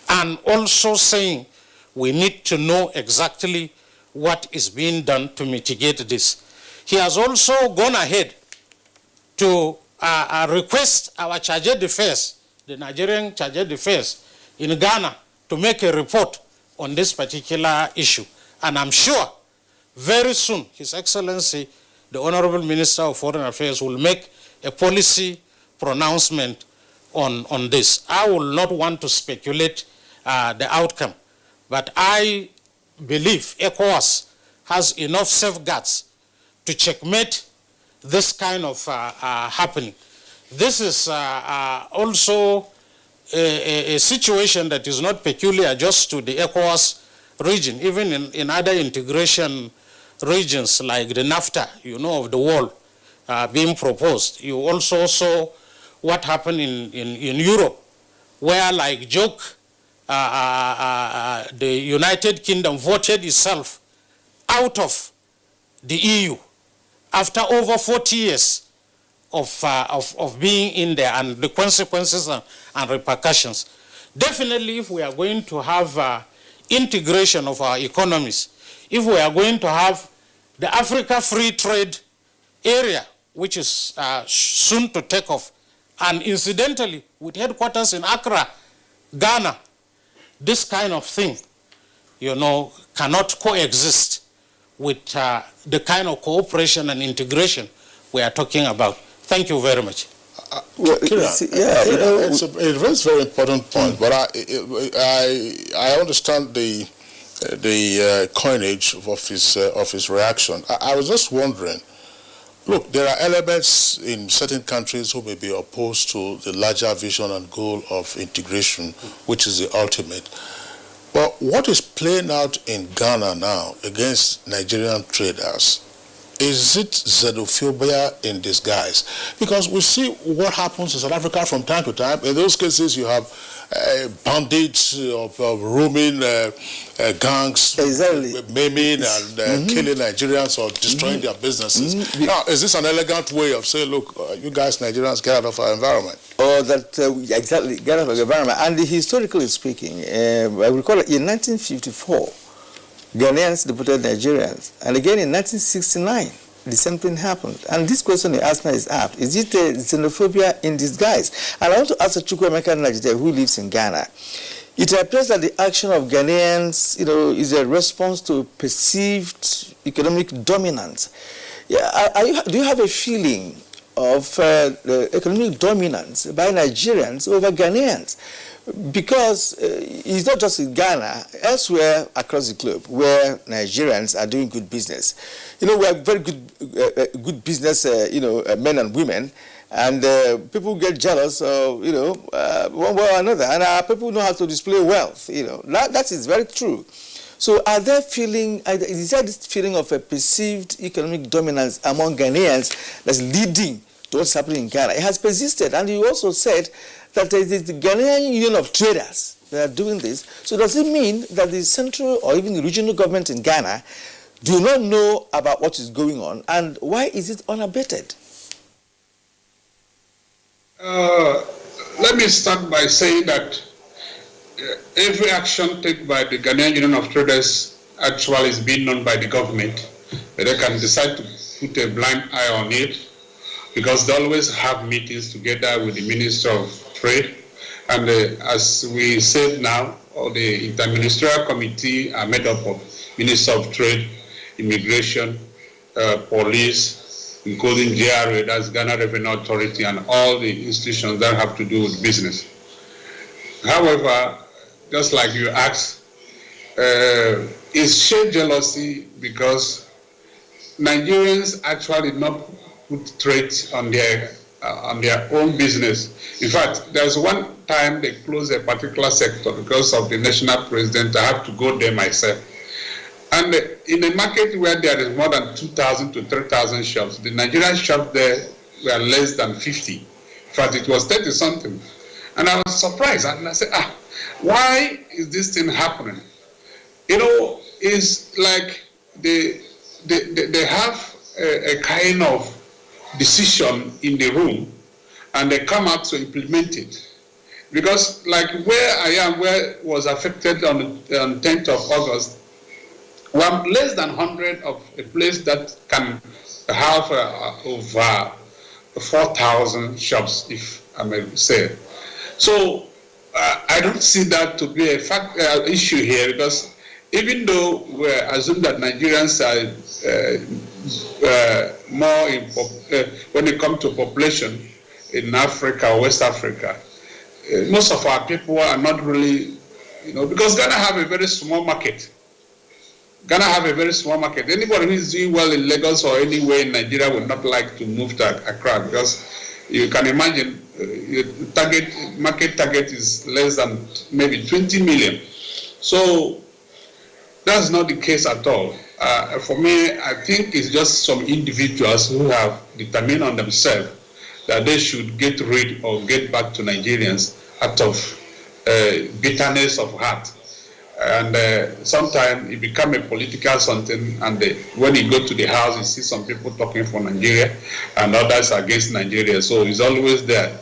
and also saying we need to know exactly what is being done to mitigate this. He has also gone ahead to request our Charge d'Affaires, the Nigerian Charge d'Affaires in Ghana, to make a report on this particular issue. And I'm sure very soon His Excellency, the Honorable Minister of Foreign Affairs, will make a policy pronouncement on this. I will not want to speculate the outcome, but I believe ECOWAS has enough safeguards to checkmate this kind of happening. This is also a situation that is not peculiar just to the ECOWAS region. Even in other integration regions like the NAFTA, you know, of the world being proposed. You also saw what happened in Europe where, like joke, the United Kingdom voted itself out of the EU after over 40 years of being in there, and the consequences and repercussions. Definitely, if we are going to have integration of our economies, if we are going to have the Africa Free Trade Area, which is soon to take off, and incidentally, with headquarters in Accra, Ghana, this kind of thing, cannot coexist with the kind of cooperation and integration we are talking about. Thank you very much. It's a very important point, but I understand the coinage of his reaction. I was just wondering. Look, there are elements in certain countries who may be opposed to the larger vision and goal of integration, which is the ultimate. But what is playing out in Ghana now against Nigerian traders? Is it xenophobia in disguise? Because we see what happens in South Africa from time to time. In those cases, you have bandits of roaming gangs, maiming and killing Nigerians or destroying their businesses. Now, is this an elegant way of saying, look, you guys Nigerians, get out of our environment? Or that, exactly, get out of the environment. And historically speaking, I recall in 1954, Ghanaians deported Nigerians. And again in 1969, the same thing happened. And this question you asked now is apt. Is it xenophobia in disguise? And I want to ask Chukwuemeka Nigeria, who lives in Ghana. It appears that the action of Ghanaians, is a response to perceived economic dominance. Yeah, do you have a feeling of the economic dominance by Nigerians over Ghanaians? Because it's not just in Ghana, elsewhere across the globe where Nigerians are doing good business. We have very good business, men and women, and people get jealous of, one way or another, and people know how to display wealth, That is very true. So is there this feeling of a perceived economic dominance among Ghanaians that's leading to what's happening in Ghana? It has persisted, and you also said that it is the Ghanaian Union of Traders that are doing this. So does it mean that the central or even the regional government in Ghana do not know about what is going on, and why is it unabated? Let me start by saying that every action taken by the Ghanaian Union of Traders actually is being known by the government. They can decide to put a blind eye on it because they always have meetings together with the Minister of Trade. And as we said now, the interministerial committee are made up of Minister of Trade, Immigration, Police, including GRA, that's Ghana Revenue Authority, and all the institutions that have to do with business. However, just like you asked, is shared jealousy because Nigerians actually not put trade on their own business. In fact, there's one time they closed a particular sector because of the national president. I have to go there myself. And in a market where there is more than 2,000 to 3,000 shops, the Nigerian shops there were less than 50. In fact, it was 30 something. And I was surprised, and I said, why is this thing happening? It's like they have a kind of decision in the room, and they come out to implement it. Because like where I am, where was affected on 10th of August, we're less than 100 of a place that can have over 4,000 shops, if I may say. So I don't see that to be a issue here, because even though we assume that Nigerians are more when it comes to population in Africa or West Africa, most of our people are not really, because Ghana have a very small market. Anybody who is doing well in Lagos or anywhere in Nigeria would not like to move to Accra, because you can imagine market target is less than maybe 20 million. So that's not the case at all. For me, I think it's just some individuals who have determined on themselves that they should get rid or get back to Nigerians out of bitterness of heart. And sometimes it becomes a political something, and when you go to the house, you see some people talking for Nigeria and others against Nigeria. So it's always there.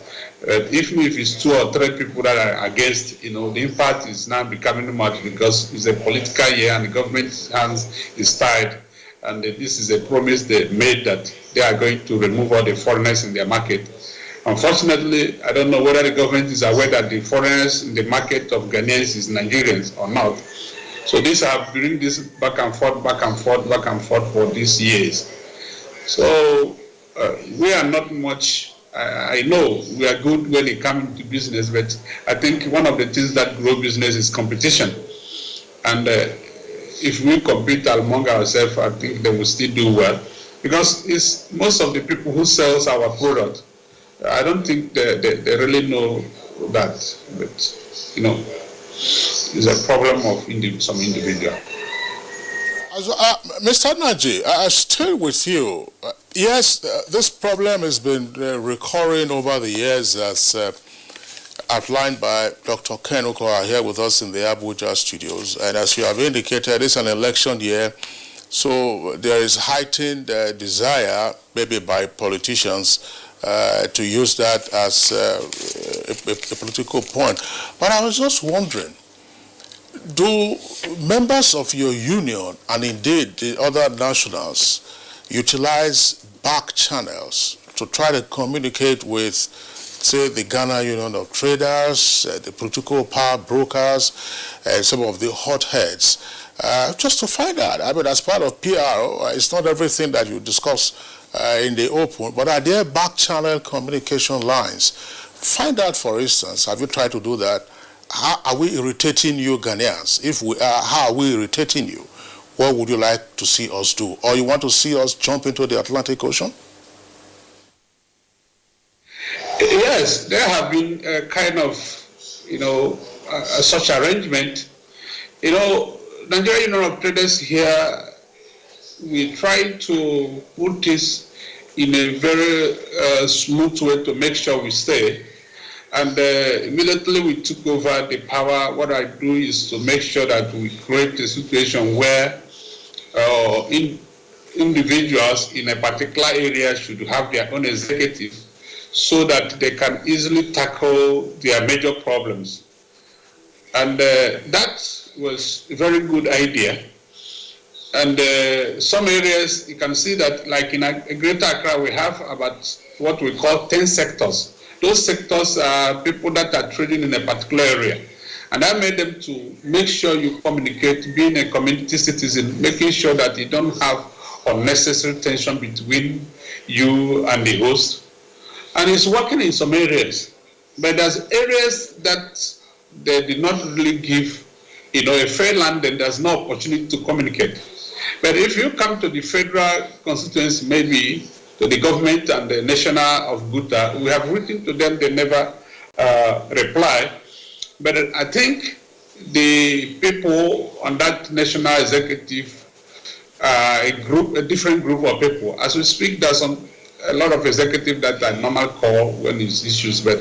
Even if it's 2 or 3 people that are against, the impact is now becoming much because it's a political year and the government's hands is tied. And this is a promise they made that they are going to remove all the foreigners in their market. Unfortunately, I don't know whether the government is aware that the foreigners in the market of Ghanaians is Nigerians or not. So these have been this back and forth for these years. So we are not much, I know we are good when it comes to business, but I think one of the things that grow business is competition. And if we compete among ourselves, I think they will still do well. Because it's most of the people who sells our product, I don't think they really know that, but it's a problem of some individual. Mr. Naji, I still with you. Yes, this problem has been recurring over the years as outlined by Dr. Ken Okoha here with us in the Abuja studios. And as you have indicated, it's an election year, so there is heightened desire, maybe by politicians, to use that as a political point. But I was just wondering, do members of your union and indeed the other nationals utilize back channels to try to communicate with, say, the Ghana Union of Traders, the political power brokers, and some of the hotheads, just to find out? I mean, as part of PR, it's not everything that you discuss in the open, but are there back channel communication lines? Find out, for instance, have you tried to do that? How are we irritating you Ghanaians? If we are, how are we irritating you? What would you like to see us do? Or you want to see us jump into the Atlantic Ocean? Yes, there have been kind of, such arrangement. Nigerian Union of Traders here, we try to put this in a very smooth way to make sure we stay. And immediately we took over the power. What I do is to make sure that we create a situation where individuals in a particular area should have their own executive so that they can easily tackle their major problems. And that was a very good idea. And some areas, you can see that, like in Greater Accra, we have about what we call 10 sectors. Those sectors are people that are trading in a particular area. And I made them to make sure you communicate, being a community citizen, making sure that you don't have unnecessary tension between you and the host. And it's working in some areas. But there's areas that they did not really give, a fair land, and there's no opportunity to communicate. But if you come to the federal constituency, maybe to the government and the national of Guta, we have written to them, they never reply. But I think the people on that national executive, a different group of people. As we speak, there's a lot of executives that are normal call when it's issues, but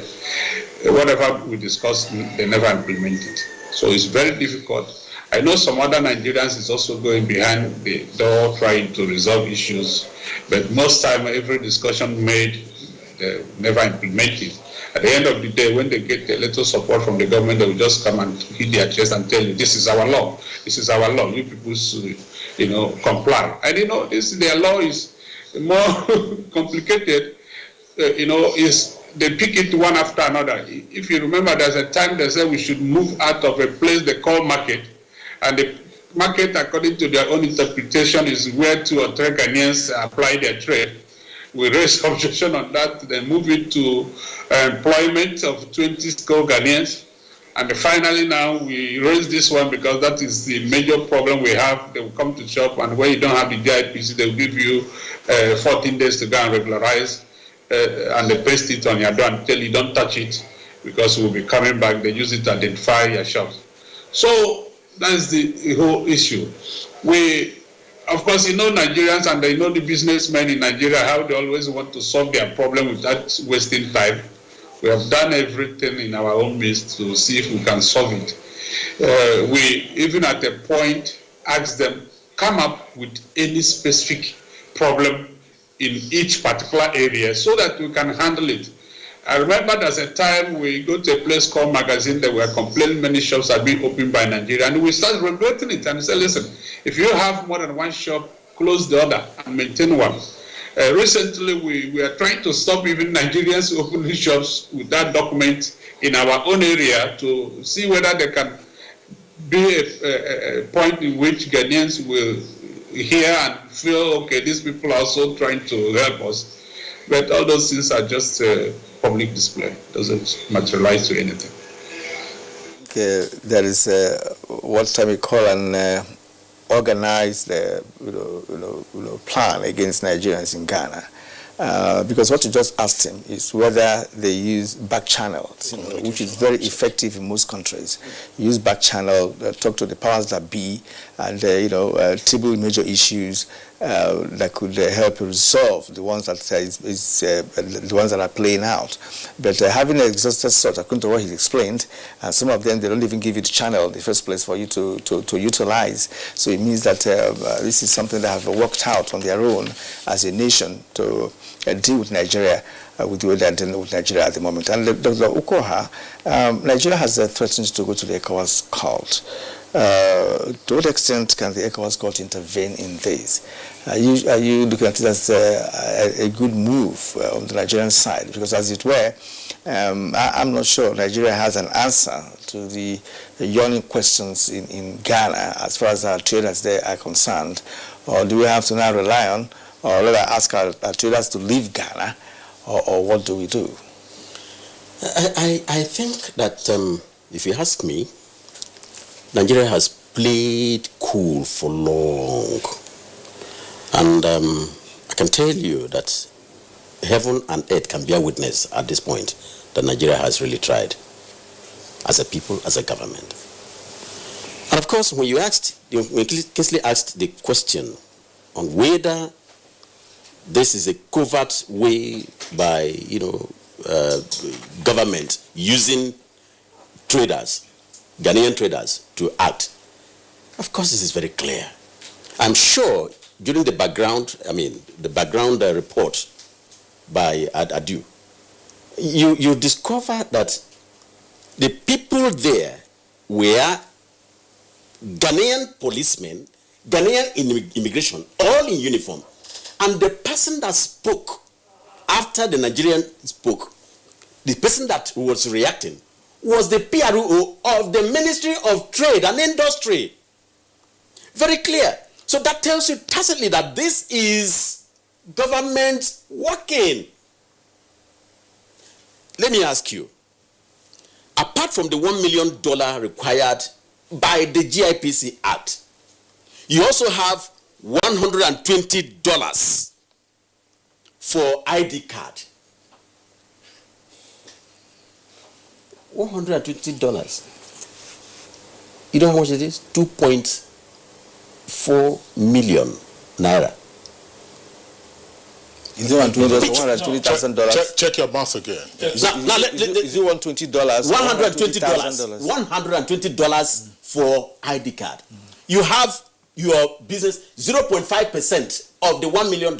whatever we discuss, they never implement it. So it's very difficult. I know some other Nigerians is also going behind the door trying to resolve issues, but most time every discussion made, they never implement it. At the end of the day, when they get a little support from the government, they will just come and hit their chest and tell you, this is our law. This is our law. You people should, comply. And their law is more complicated, is they pick it one after another. If you remember, there's a time they said we should move out of a place they call market, and the market, according to their own interpretation, is where 2 or 3 Ghanaians apply their trade. We raise objection on that, then move it to employment of 20 skilled Ghanaians. And finally now we raise this one because that is the major problem we have. They will come to shop, and when you don't have the DIPC, they will give you 14 days to go and regularize, and they paste it on your door and tell you don't touch it because we'll be coming back. They use it to identify your shops. So that's the whole issue. Of course, Nigerians, and they know the businessmen in Nigeria, how they always want to solve their problem without wasting time. We have done everything in our own midst to see if we can solve it. We, even at a point, asked them, come up with any specific problem in each particular area so that we can handle it. I remember there's a time we go to a place called Magazine, they were complaining many shops are being opened by Nigeria, and we started regulating it and said, listen, if you have more than one shop, close the other and maintain one. Recently, we are trying to stop even Nigerians opening shops without document in our own area to see whether there can be a point in which Ghanaians will hear and feel, okay, these people are also trying to help us. But all those things are just public display. Doesn't materialize to anything. Okay, there is what time we call an organized plan against Nigerians in Ghana. Because what you just asked him is whether they use back channels, which is very effective in most countries. Use back channel, talk to the powers that be, and table major issues that could help resolve the ones that the ones that are playing out. But having an exhausted sort, according to what he explained, some of them they don't even give you the channel in the first place for you to utilize. So it means that this is something that have worked out on their own as a nation to deal with Nigeria with the way they're dealing with Nigeria at the moment. And Dr. Ukoha, Nigeria has threatened to go to the ECOWAS court. To what extent can the ECOWAS court intervene in this? Are you looking at it as a good move on the Nigerian side? Because as it were, I'm not sure Nigeria has an answer to the yawning questions in Ghana as far as our traders there are concerned. Or do we have to now rely on, or rather ask our traders to leave Ghana, or what do we do? I think that if you ask me, Nigeria has played cool for long. And I can tell you that heaven and earth can bear witness at this point that Nigeria has really tried as a people, as a government. And of course, when Kingsley asked the question on whether this is a covert way by, government using traders, Ghanaian traders, to act, of course this is very clear. I'm sure during the background report by Adu, you discover that the people there were Ghanaian policemen, Ghanaian immigration, all in uniform. And the person that spoke after the Nigerian spoke, the person that was reacting, was the PRO of the Ministry of Trade and Industry. Very clear. So that tells you tacitly that this is government working. Let me ask you, apart from the $1 million required by the GIPC Act, you also have $120 for ID card. $120. You know how much it is? 2.4 million naira. Is it $120,000? Check your math again. Is it $120? $120 for ID card. You have your business 0.5% of the $1 million.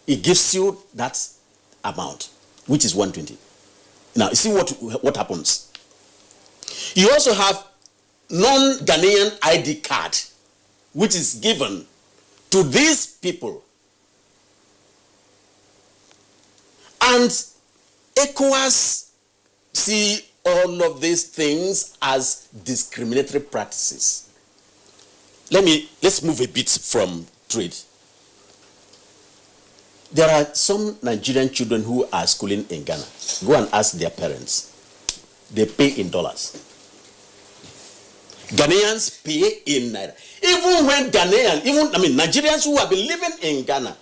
It gives you that amount, which is 120. Now, you see what happens. You also have non-Ghanaian ID card, which is given to these people. And ECOWAS see all of these things as discriminatory practices. Let's move a bit from trade. There are some Nigerian children who are schooling in Ghana. Go and ask their parents. They pay in dollars. Ghanaians pay in naira. Even when Nigerians who have been living in Ghana,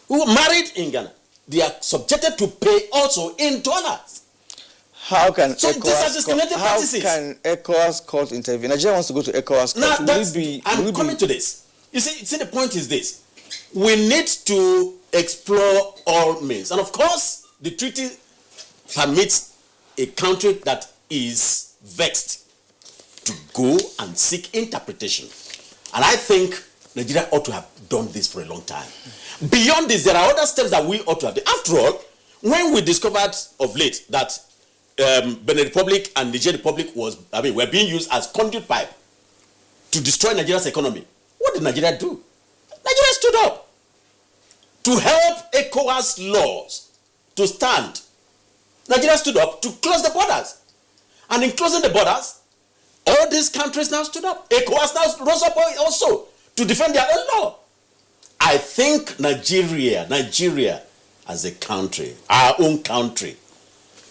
who are married in Ghana, they are subjected to pay also in dollars. How can ECOWAS court intervene? Nigeria wants to go to ECOWAS court. I'm coming to this. You see, the point is this. We need to explore all means. And of course, the treaty permits a country that is vexed to go and seek interpretation. And I think Nigeria ought to have done this for a long time. Beyond this, there are other steps that we ought to have. After all, when we discovered of late that Benin Republic and Niger Republic were being used as conduit pipe to destroy Nigeria's economy, what did Nigeria do? Nigeria stood up to help ECOWAS laws to stand. Nigeria stood up to close the borders. And in closing the borders, all these countries now stood up. ECOWAS now rose up also to defend their own law. I think Nigeria as a country, our own country,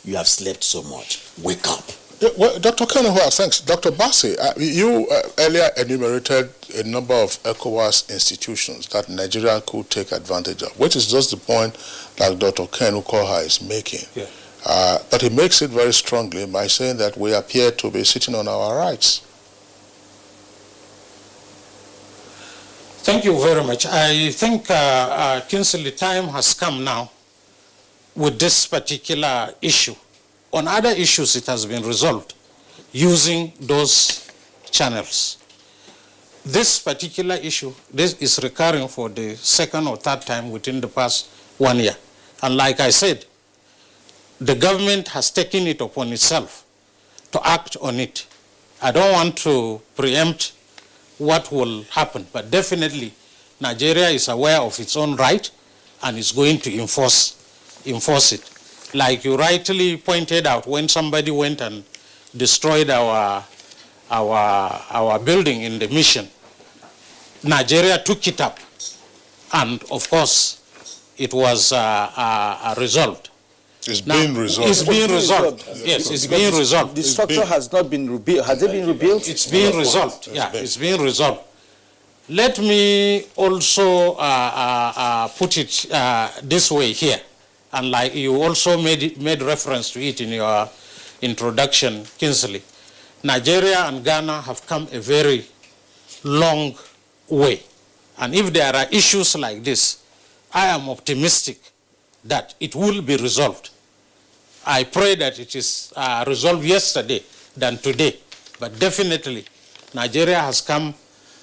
you have slept so much. Wake up. Yeah, well, Dr. Kenehua, thanks. Dr. Bassi, you earlier enumerated a number of ECOWAS institutions that Nigeria could take advantage of, which is just the point that Dr. Kenehua is making. Yeah. But he makes it very strongly by saying that we appear to be sitting on our rights. Thank you very much. I think, Kingsley, time has come now with this particular issue. On other issues, it has been resolved using those channels. This particular issue, this is recurring for the second or third time within the past 1 year. And like I said, the government has taken it upon itself to act on it. I don't want to preempt what will happen, but definitely Nigeria is aware of its own right and is going to enforce it. Like you rightly pointed out, when somebody went and destroyed our building in the mission, Nigeria took it up, and of course it was resolved. It's being resolved. It's being resolved. Yes, it's being resolved. The structure has not been rebuilt. Has it been rebuilt? It's being resolved. Yeah, it's being resolved. Let me also put it this way here, and like you also made reference to it in your introduction, Kingsley. Nigeria and Ghana have come a very long way, and if there are issues like this, I am optimistic that it will be resolved. I pray that it is resolved yesterday than today, but definitely Nigeria has come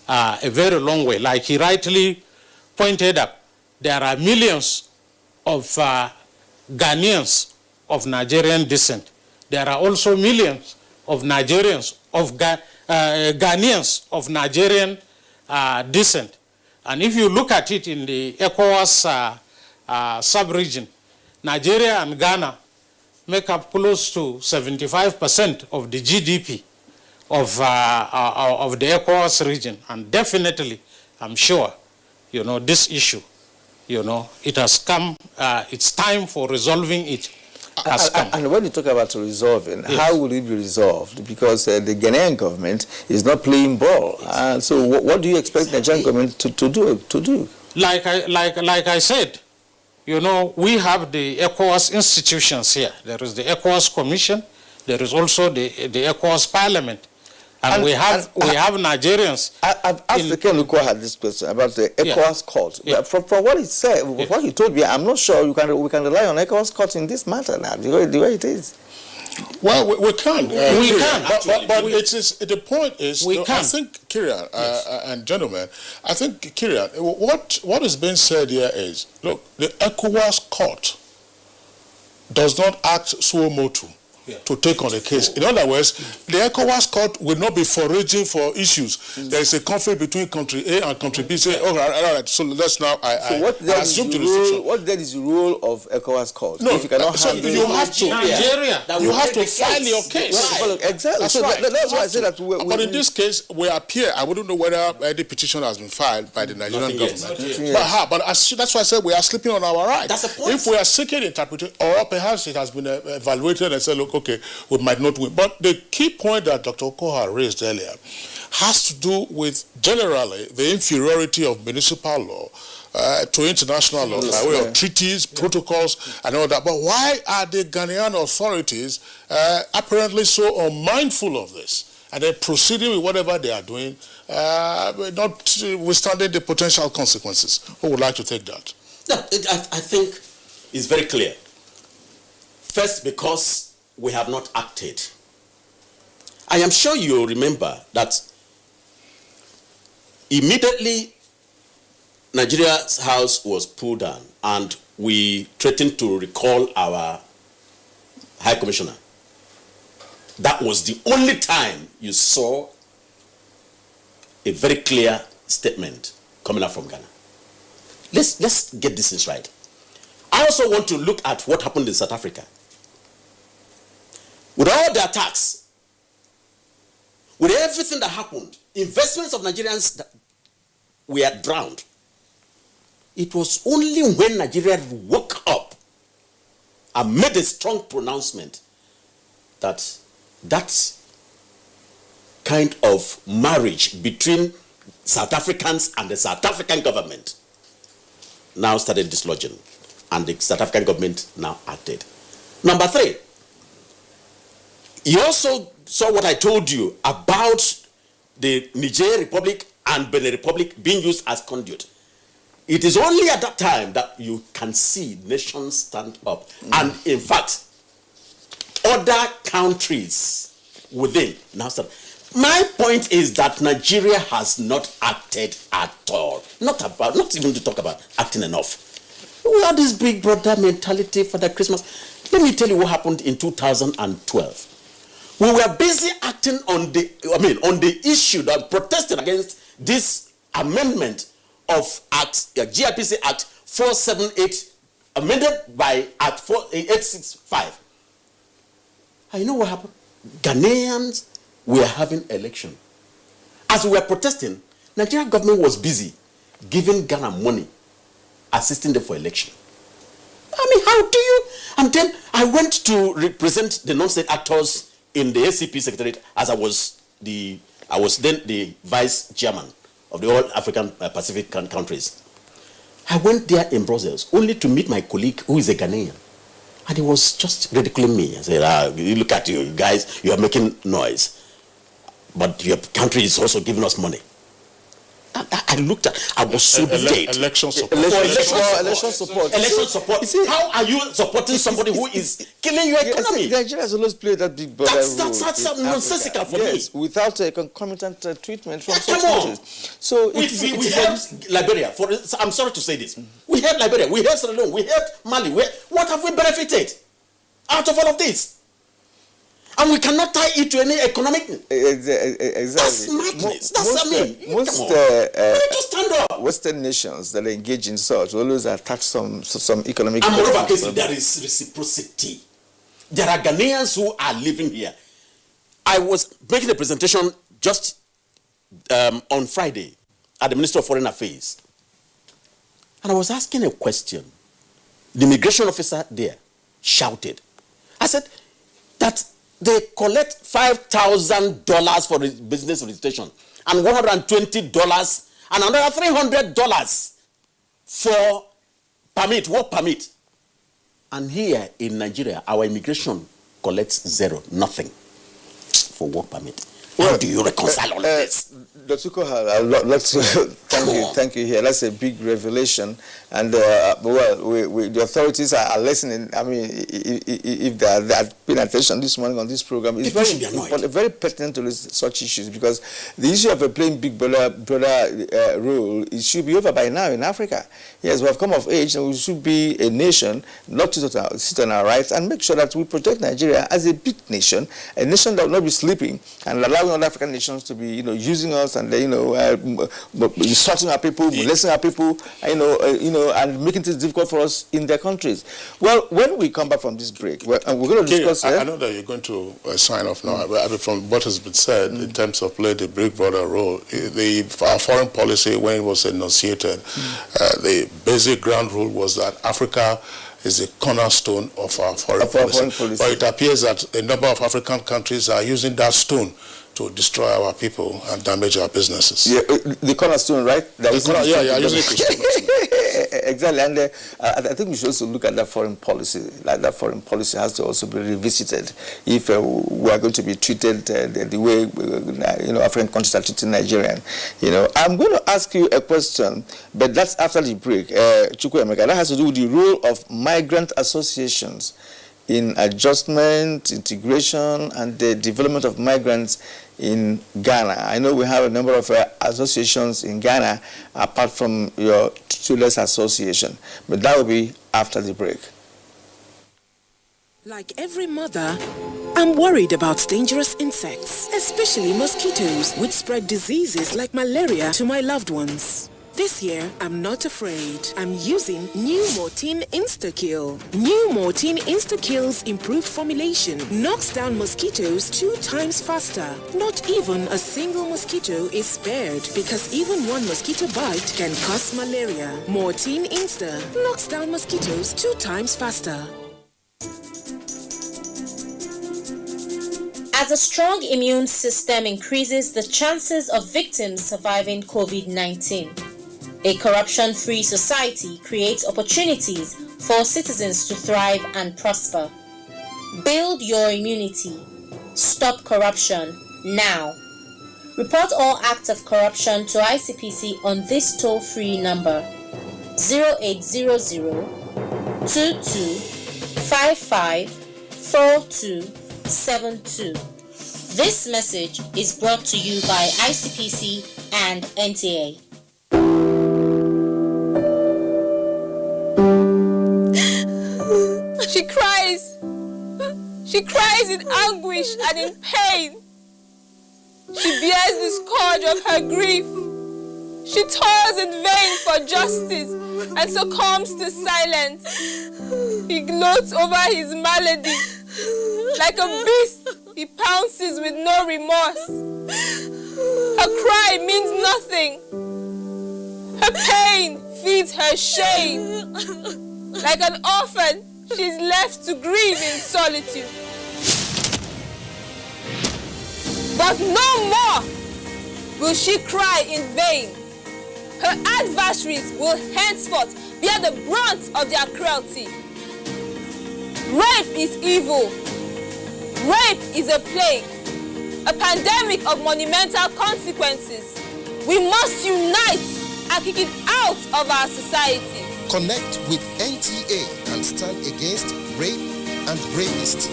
a very long way. Like he rightly pointed out, there are millions of Ghanaians of Nigerian descent. There are also millions of Nigerians, Ghanaians of Nigerian descent. And if you look at it in the ECOWAS sub-region, Nigeria and Ghana make up close to 75% of the GDP of the ECOWAS region. And definitely, I'm sure, this issue, it has come, it's time for resolving it. And when you talk about resolving, yes, how will it be resolved? Because the Ghanaian government is not playing ball. So what do you expect the Nigerian government to do? Like I said, we have the ECOWAS institutions here. There is the ECOWAS Commission. There is also the ECOWAS Parliament. And we have Nigerians. I've asked the Kenehua had this question about the ECOWAS court. Yeah. From what he said, what he told me, I'm not sure we can rely on ECOWAS court in this matter now, the way it is. Well, we can. We can. But the point is, I think, Kirian, and gentlemen, I think, Kirian, what is being said here is, look, the ECOWAS court does not act suo motu to take on a case. In other words, the ECOWAS court will not be foraging for issues. There is a conflict between country A and country B. Say, all right, so let's now, what then is the role of ECOWAS court? No, if you cannot you have to. Nigeria. You have to file your case. Right. Exactly. That's why I said that. But in this case, we appear, I wouldn't know whether any petition has been filed by the Nigerian government. But that's why I said we are sleeping on our rights. That's the point. If we are seeking interpretation, or perhaps it has been evaluated and said, look, okay, we might not win. But the key point that Dr. Okoha raised earlier has to do with generally the inferiority of municipal law to international law by way of treaties, protocols, and all that. But why are the Ghanaian authorities apparently so unmindful of this? And they're proceeding with whatever they are doing, notwithstanding the potential consequences. Who would like to take that? No, I think it's very clear. First, because we have not acted. I am sure you remember that immediately Nigeria's house was pulled down and we threatened to recall our High Commissioner. That was the only time you saw a very clear statement coming out from Ghana. Let's get this thing right. I also want to look at what happened in South Africa. With all the attacks, with everything that happened, investments of Nigerians that were drowned. It was only when Nigeria woke up and made a strong pronouncement that that kind of marriage between South Africans and the South African government now started dislodging, and the South African government now acted. Number 3, you also saw what I told you about the Niger Republic and Benin Republic being used as conduit. It is only at that time that you can see nations stand up. And in fact, other countries within now stand. My point is that Nigeria has not acted at all. Not even to talk about acting enough. We have this big brother mentality for the Christmas. Let me tell you what happened in 2012. We were busy acting on the issue that protested against this amendment of GIPC Act 478, amended by Act 865. And you know what happened? Ghanaians were having election. As we were protesting, Nigerian government was busy giving Ghana money, assisting them for election. I mean, how do you? And then I went to represent the non-state actors in the ACP Secretariat, as I was then the vice chairman of the All African Pacific countries. I went there in Brussels only to meet my colleague who is a Ghanaian. And he was just ridiculing me. I said, you look at you guys, you are making noise. But your country is also giving us money. I looked at, I was so delayed. Election support. Election support. How are you supporting somebody who is killing your economy? Nigeria has always played that big brother role. That's nonsensical for me. Without a concomitant treatment from such countries. So we helped Liberia. I'm sorry to say this. We helped Liberia. We helped Sierra Leone. We helped Mali. What have we benefited out of all of this? And we cannot tie it to any economic. Exactly. That's madness. We need to stand up. Western nations that engage in such always attack some economic. And moreover, there is reciprocity. There are Ghanaians who are living here. I was making a presentation just on Friday at the Ministry of Foreign Affairs, and I was asking a question. The immigration officer there shouted. I said that they collect $5,000 for the business registration and $120 and another $300 for work permit. And here in Nigeria, our immigration collects zero, nothing for work permit. How do you reconcile all of this? Dr. Koha, thank you here. That's a big revelation. And, the authorities are listening. I mean, if they are paying attention this morning on this program, it's very pertinent to such issues, because the issue of playing big brother role, it should be over by now in Africa. Yes, we have come of age, and we should be a nation, not to sit on our rights, and make sure that we protect Nigeria as a big nation, a nation that will not be sleeping and allowing other African nations to be, using us and insulting our people, molesting our people, and making things difficult for us in their countries. Well, when we come back from this break, we're going to discuss. I know that you're going to sign off now. But from what has been said in terms of playing the big brother role, our foreign policy, when it was enunciated, the basic ground rule was that Africa is the cornerstone of our foreign policy. But it appears that a number of African countries are using that stone to destroy our people and damage our businesses. Yeah, the cornerstone, right? Using it. Exactly, and I think we should also look at that foreign policy. Like that foreign policy has to also be revisited if we are going to be treated the way African countries are treating Nigerian. I'm going to ask you a question, but that's after the break. Chukwuemeka, that has to do with the role of migrant associations in adjustment, integration, and the development of migrants in Ghana. I know we have a number of associations in Ghana apart from your Traders Association, but that will be after the break. Like every mother, I'm worried about dangerous insects, especially mosquitoes, which spread diseases like malaria to my loved ones. This year, I'm not afraid. I'm using New Mortein Insta-Kill. New Mortein Insta-Kill's improved formulation knocks down mosquitoes 2 times faster. Not even a single mosquito is spared because even one mosquito bite can cause malaria. Mortein Insta knocks down mosquitoes 2 times faster. As a strong immune system increases the chances of victims surviving COVID-19. A corruption-free society creates opportunities for citizens to thrive and prosper. Build your immunity. Stop corruption now. Report all acts of corruption to ICPC on this toll-free number 0800 2255 4272. This message is brought to you by ICPC and NTA. She cries. She cries in anguish and in pain. She bears the scourge of her grief. She toils in vain for justice and succumbs to silence. He gloats over his malady. Like a beast, he pounces with no remorse. Her cry means nothing. Her pain feeds her shame. Like an orphan, she's left to grieve in solitude. But no more will she cry in vain. Her adversaries will henceforth bear the brunt of their cruelty. Rape is evil. Rape is a plague, a pandemic of monumental consequences. We must unite and kick it out of our society. Connect with NTA and stand against rape and rapists.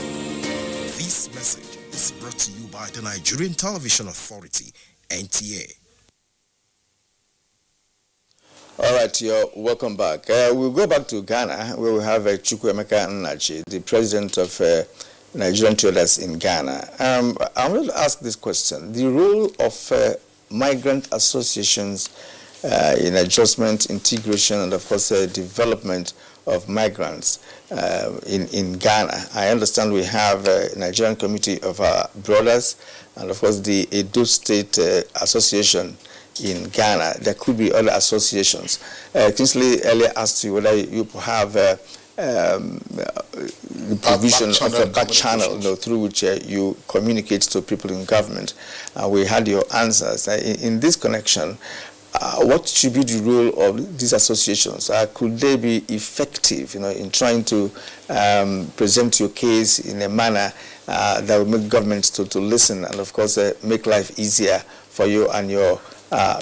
This message is brought to you by the Nigerian Television Authority, NTA. All right, you're welcome back. We'll go back to Ghana, where we have Chukwuemeka Nnaji, the president of Nigerian Traders in Ghana. I will ask this question. The role of migrant associations in adjustment, integration, and of course development of migrants in Ghana. I understand we have a Nigerian Committee of our Brothers, and of course the Edo State Association in Ghana. There could be other associations. Kingsley earlier asked you whether you have the provision of a back channel through which you communicate to people in government. We had your answers. In this connection, what should be the role of these associations? Could they be effective, in trying to present your case in a manner that will make governments to listen and, of course, make life easier for you and your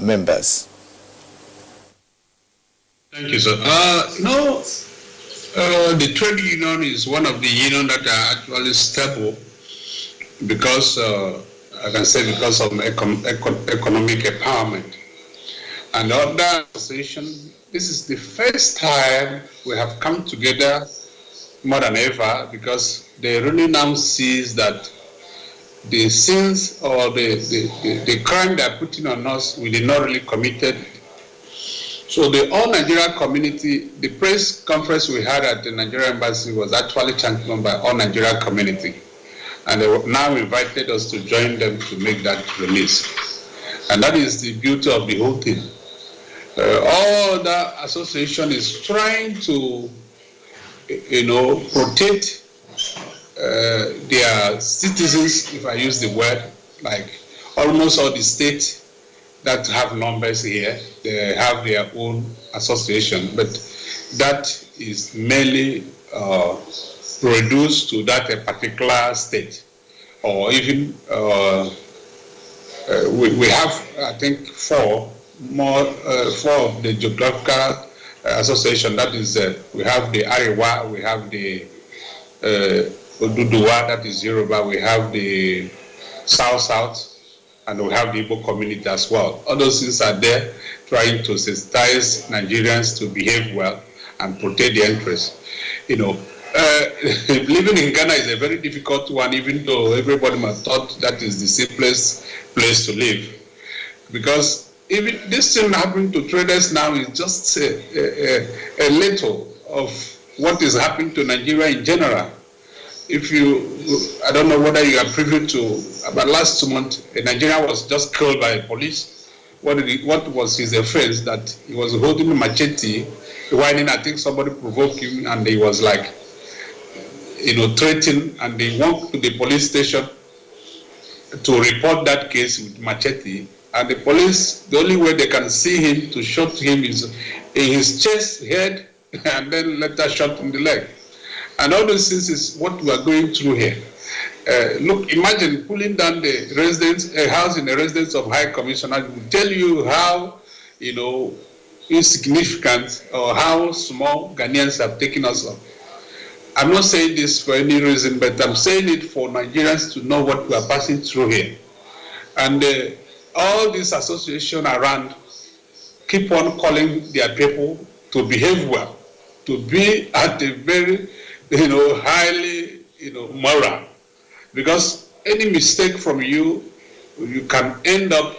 members? Thank you, sir. The trade union is one of the unions that are actually stable because, I can say, because of economic empowerment. And other association, this is the first time we have come together more than ever because they really now sees that the sins or the crime they are putting on us, we did not really committed. So the all Nigeria community, the press conference we had at the Nigerian Embassy was actually championed by all Nigeria community. And they now invited us to join them to make that release. And that is the beauty of the whole thing. All the association is trying to, protect their citizens, if I use the word, like almost all the states that have numbers here, they have their own association, but that is mainly reduced to that particular state. Or even, we have, I think, four of the geographical association. That is, we have the Arewa, we have the Oduduwa, that is Yoruba, we have the South, and we have the Igbo community as well. All those things are there trying to sensitize Nigerians to behave well and protect their interests. You know, living in Ghana is a very difficult one, even though everybody must thought that is the simplest place to live. Because even this thing happening to traders now is just a little of what is happening to Nigeria in general. If you, I don't know whether you are privy to, about last month, a Nigerian was just killed by police. What was his offense? That he was holding a machete, whining. I think somebody provoked him, and he was like, you know, threatened, and they went to the police station to report that case with machete. And the police, the only way they can see him to shoot him is in his chest, head, and then later shot in the leg. And all those things is what we are going through here. Look, imagine pulling down the residence, a house in the residence of High Commissioner will tell you how, you know, insignificant or how small Ghanaians have taken us up. I'm not saying this for any reason, but I'm saying it for Nigerians to know what we are passing through here. And all this association around keep on calling their people to behave well, to be at a very, you know, highly, you know, moral. Because any mistake from you, you can end up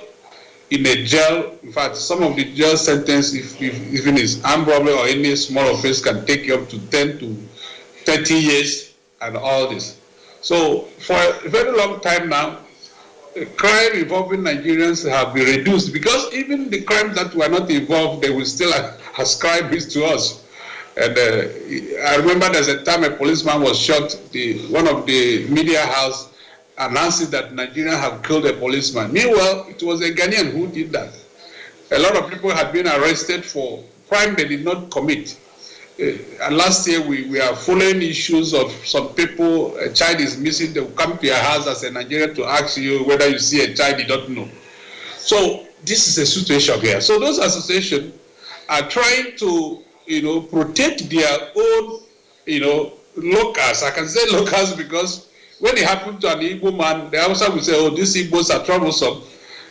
in a jail. In fact, some of the jail sentence, if even is armed robbery or any small offense, can take you up to 10 to 30 years and all this. So for a very long time now, crime involving Nigerians have been reduced, because even the crimes that were not involved, they will still ascribe it to us. And I remember there's a time a policeman was shot. One of the media house announced that Nigerians have killed a policeman. Meanwhile, it was a Ghanaian who did that. A lot of people had been arrested for crime they did not commit. And last year we are following issues of some people, a child is missing, they will come to your house as a Nigerian to ask you whether you see a child you don't know. So this is a situation here. So those associations are trying to, you know, protect their own, you know, locals. I can say locals because when it happened to an Igbo man, the Hausa will say, oh, these Igbos are troublesome.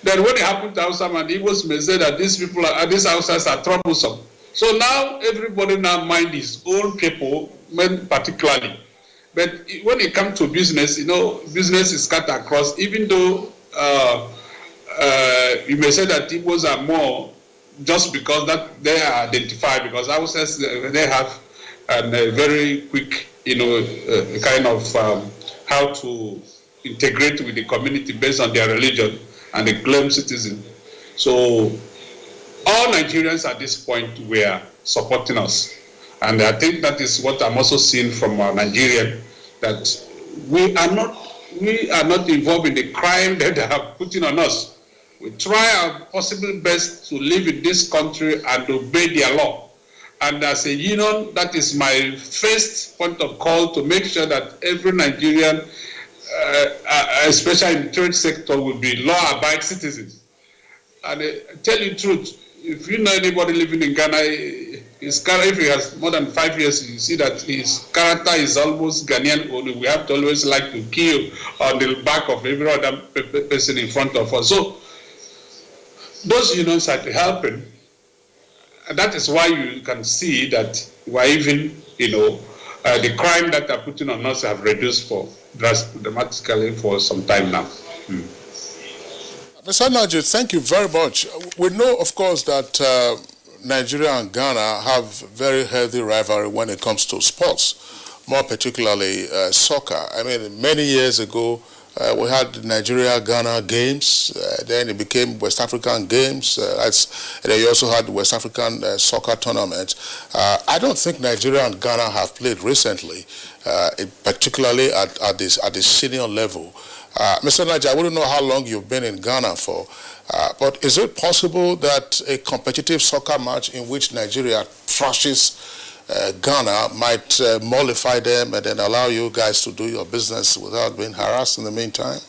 Then when it happened to Hausa man, the Igbos may say that these people are, these Hausas are troublesome. So now everybody now mind his own people, men particularly. But when it comes to business, you know, business is cut across, even though you may say that Igbos are more just because that they are identified, because Hausas, they have a very quick, you know, kind of how to integrate with the community based on their religion and the claim citizen. So all Nigerians at this point were supporting us. And I think that is what I'm also seeing from Nigerian, that we are not involved in the crime that they have put on us. We try our possible best to live in this country and obey their law. And as a union, that is my first point of call, to make sure that every Nigerian, especially in the trade sector, will be law-abiding citizens. And tell you the truth, if you know anybody living in Ghana, his character, if he has more than 5 years, you see that his character is almost Ghanaian only. We have to always like to kill on the back of every other person in front of us. So those unions are helping. And that is why you can see that we are even, you know, the crime that are putting on us have reduced dramatically for some time now. Mr. Naji, thank you very much. We know, of course, that Nigeria and Ghana have very healthy rivalry when it comes to sports, more particularly soccer. I mean, many years ago, we had the Nigeria-Ghana games, then it became West African games, and then you also had the West African soccer tournament. I don't think Nigeria and Ghana have played recently, particularly at the senior level. Mr. Naji, I wouldn't know how long you've been in Ghana for, but is it possible that a competitive soccer match in which Nigeria thrashes Ghana might mollify them and then allow you guys to do your business without being harassed in the meantime?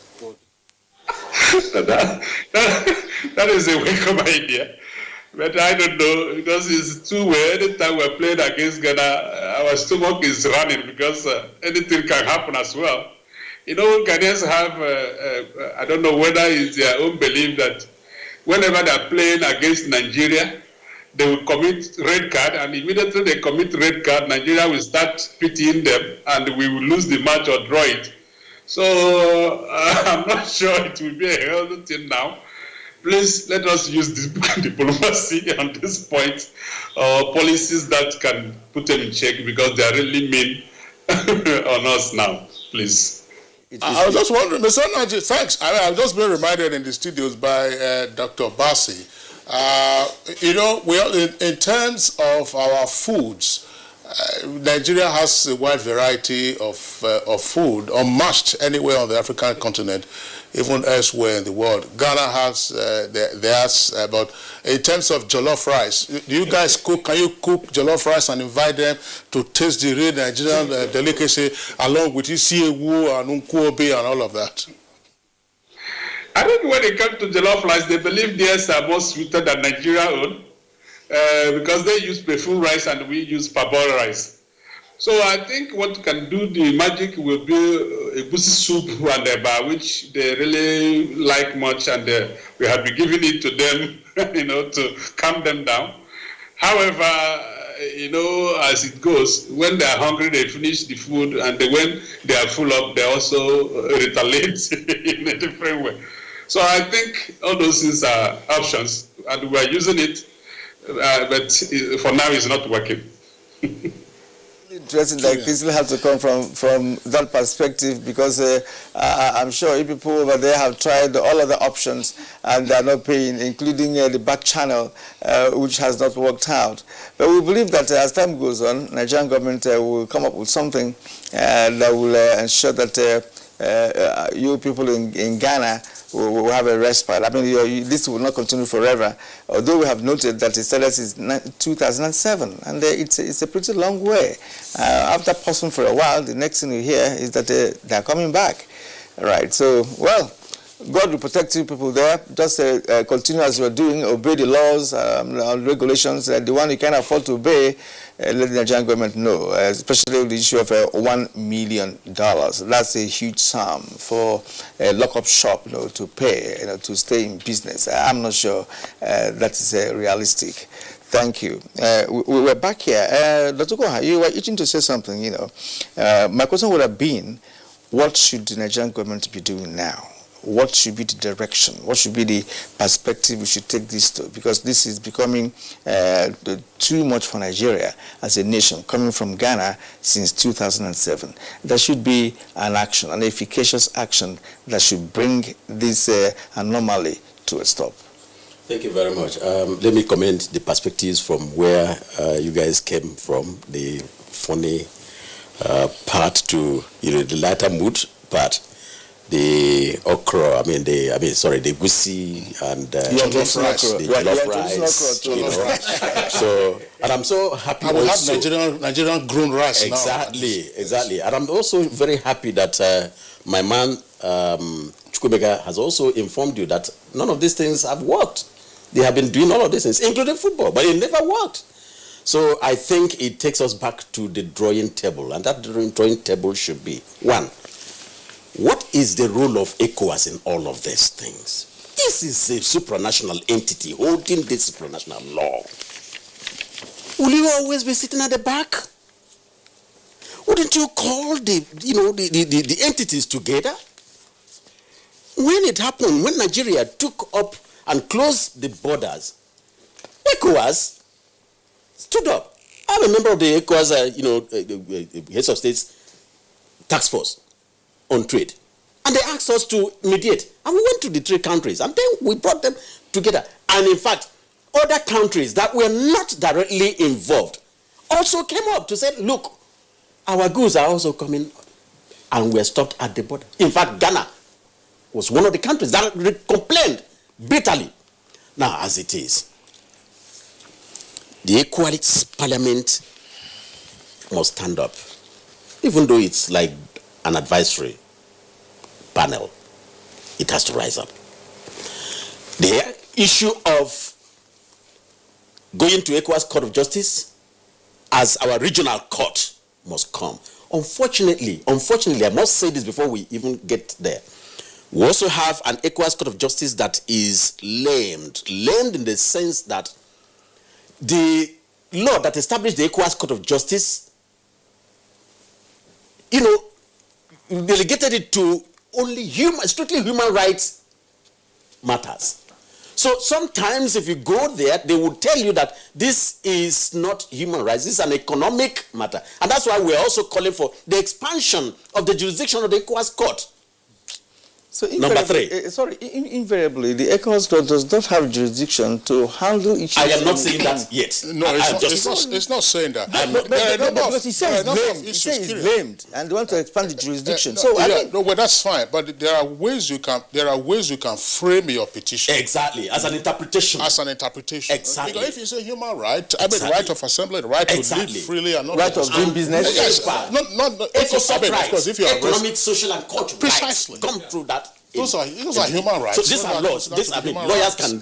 That is a welcome idea, But I don't know, because it's two-way. Anytime we're playing against Ghana, our stomach is running because anything can happen as well. You know, Ghanaians have, I don't know whether it's their own belief that whenever they're playing against Nigeria, they will commit red card, and immediately they commit red card, Nigeria will start pitying them, and we will lose the match or draw it. So I'm not sure it will be a healthy thing now. Please let us use diplomacy on this point, policies that can put them in check, because they are really mean on us now. Please. I was just wondering, Mr. Naji, thanks. I've just been reminded in the studios by Dr. Bassi. You know, in terms of our foods, Nigeria has a wide variety of food, unmatched anywhere on the African continent, even elsewhere in the world. Ghana has theirs, but in terms of jollof rice, do you guys cook? Can you cook jollof rice and invite them to taste the real Nigerian delicacy, along with isiewu and nkwobi and all of that? I think when it comes to jollof rice, they believe theirs are more sweeter than Nigeria own, because they use perfume rice and we use parboiled rice. So I think what can do the magic will be a egusi soup and eba, which they really like much, and we have been giving it to them, you know, to calm them down. However, you know, as it goes, when they are hungry, they finish the food, and when they are full up, they also retaliate in a different way. So I think all those things are options, and we are using it, but for now it's not working. Interesting that this will have to come from that perspective, because I'm sure you people over there have tried all other options and they are not paying, including the back channel, which has not worked out. But we believe that as time goes on, Nigerian government will come up with something that will ensure that you people in Ghana will have a respite. I mean, this will not continue forever, although we have noted that it started since 2007, and it's a pretty long way. After pausing for a while, the next thing you hear is that they're coming back. Right, so, well, God will protect you people there. Just continue as you're doing, obey the laws and regulations. The one you can't afford to obey, let the Nigerian government know, especially the issue of $1 million. That's a huge sum for a lock-up shop, you know, to pay, you know, to stay in business. I'm not sure that is realistic. Thank you. We're back here. Dr. Koha, you were itching to say something, you know. My question would have been, what should the Nigerian government be doing now? What should be the direction? What should be the perspective we should take this to? Because this is becoming too much for Nigeria as a nation, coming from Ghana since 2007. There should be an action, an efficacious action that should bring this anomaly to a stop. Thank you very much. Let me comment the perspectives from where you guys came from, the funny part to, you know, the lighter mood part. The okra, the gusi and jollof rice, you know. So, and I'm so happy. I will have Nigerian grown rice exactly. And I'm also very happy that my man Chukwemeka has also informed you that none of these things have worked. They have been doing all of these things, including football, but it never worked. So I think it takes us back to the drawing table, and that drawing table should be, one, what is the role of ECOWAS in all of these things? This is a supranational entity holding this supranational law. Will you always be sitting at the back? Wouldn't you call the entities together? When it happened, when Nigeria took up and closed the borders, ECOWAS stood up. I'm a member of the ECOWAS, heads of states task force on trade, and they asked us to mediate, and we went to the 3 countries, and then we brought them together. And in fact, other countries that were not directly involved also came up to say, look, our goods are also coming, and we're stopped at the border. In fact, Ghana was one of the countries that complained bitterly. Now, as it is, the Equalities Parliament must stand up, even though it's like an advisory panel. It has to rise up. The issue of going to ECOWAS Court of Justice as our regional court must come. Unfortunately, I must say this before we even get there. We also have an ECOWAS Court of Justice that is lamed in the sense that the law that established the ECOWAS Court of Justice, delegated it to only strictly human rights matters. So sometimes if you go there, they will tell you that this is not human rights, this is an economic matter. And that's why we're also calling for the expansion of the jurisdiction of the ECOWAS Court. So Number 3. Invariably, the ECOWAS Court does not have jurisdiction to handle issues. I am not saying that yet. No, it's not saying that. Because he says it's blamed, and they want to expand the jurisdiction. Well, that's fine. But there are ways you can frame your petition. Exactly, as an interpretation. Exactly. Because if you say human right, right of assembly, the right to live freely, and not right of doing business. Yes, of course, if you are economic, social, and cultural precisely rights come through that. Those are human rights. So these are laws. Lawyers can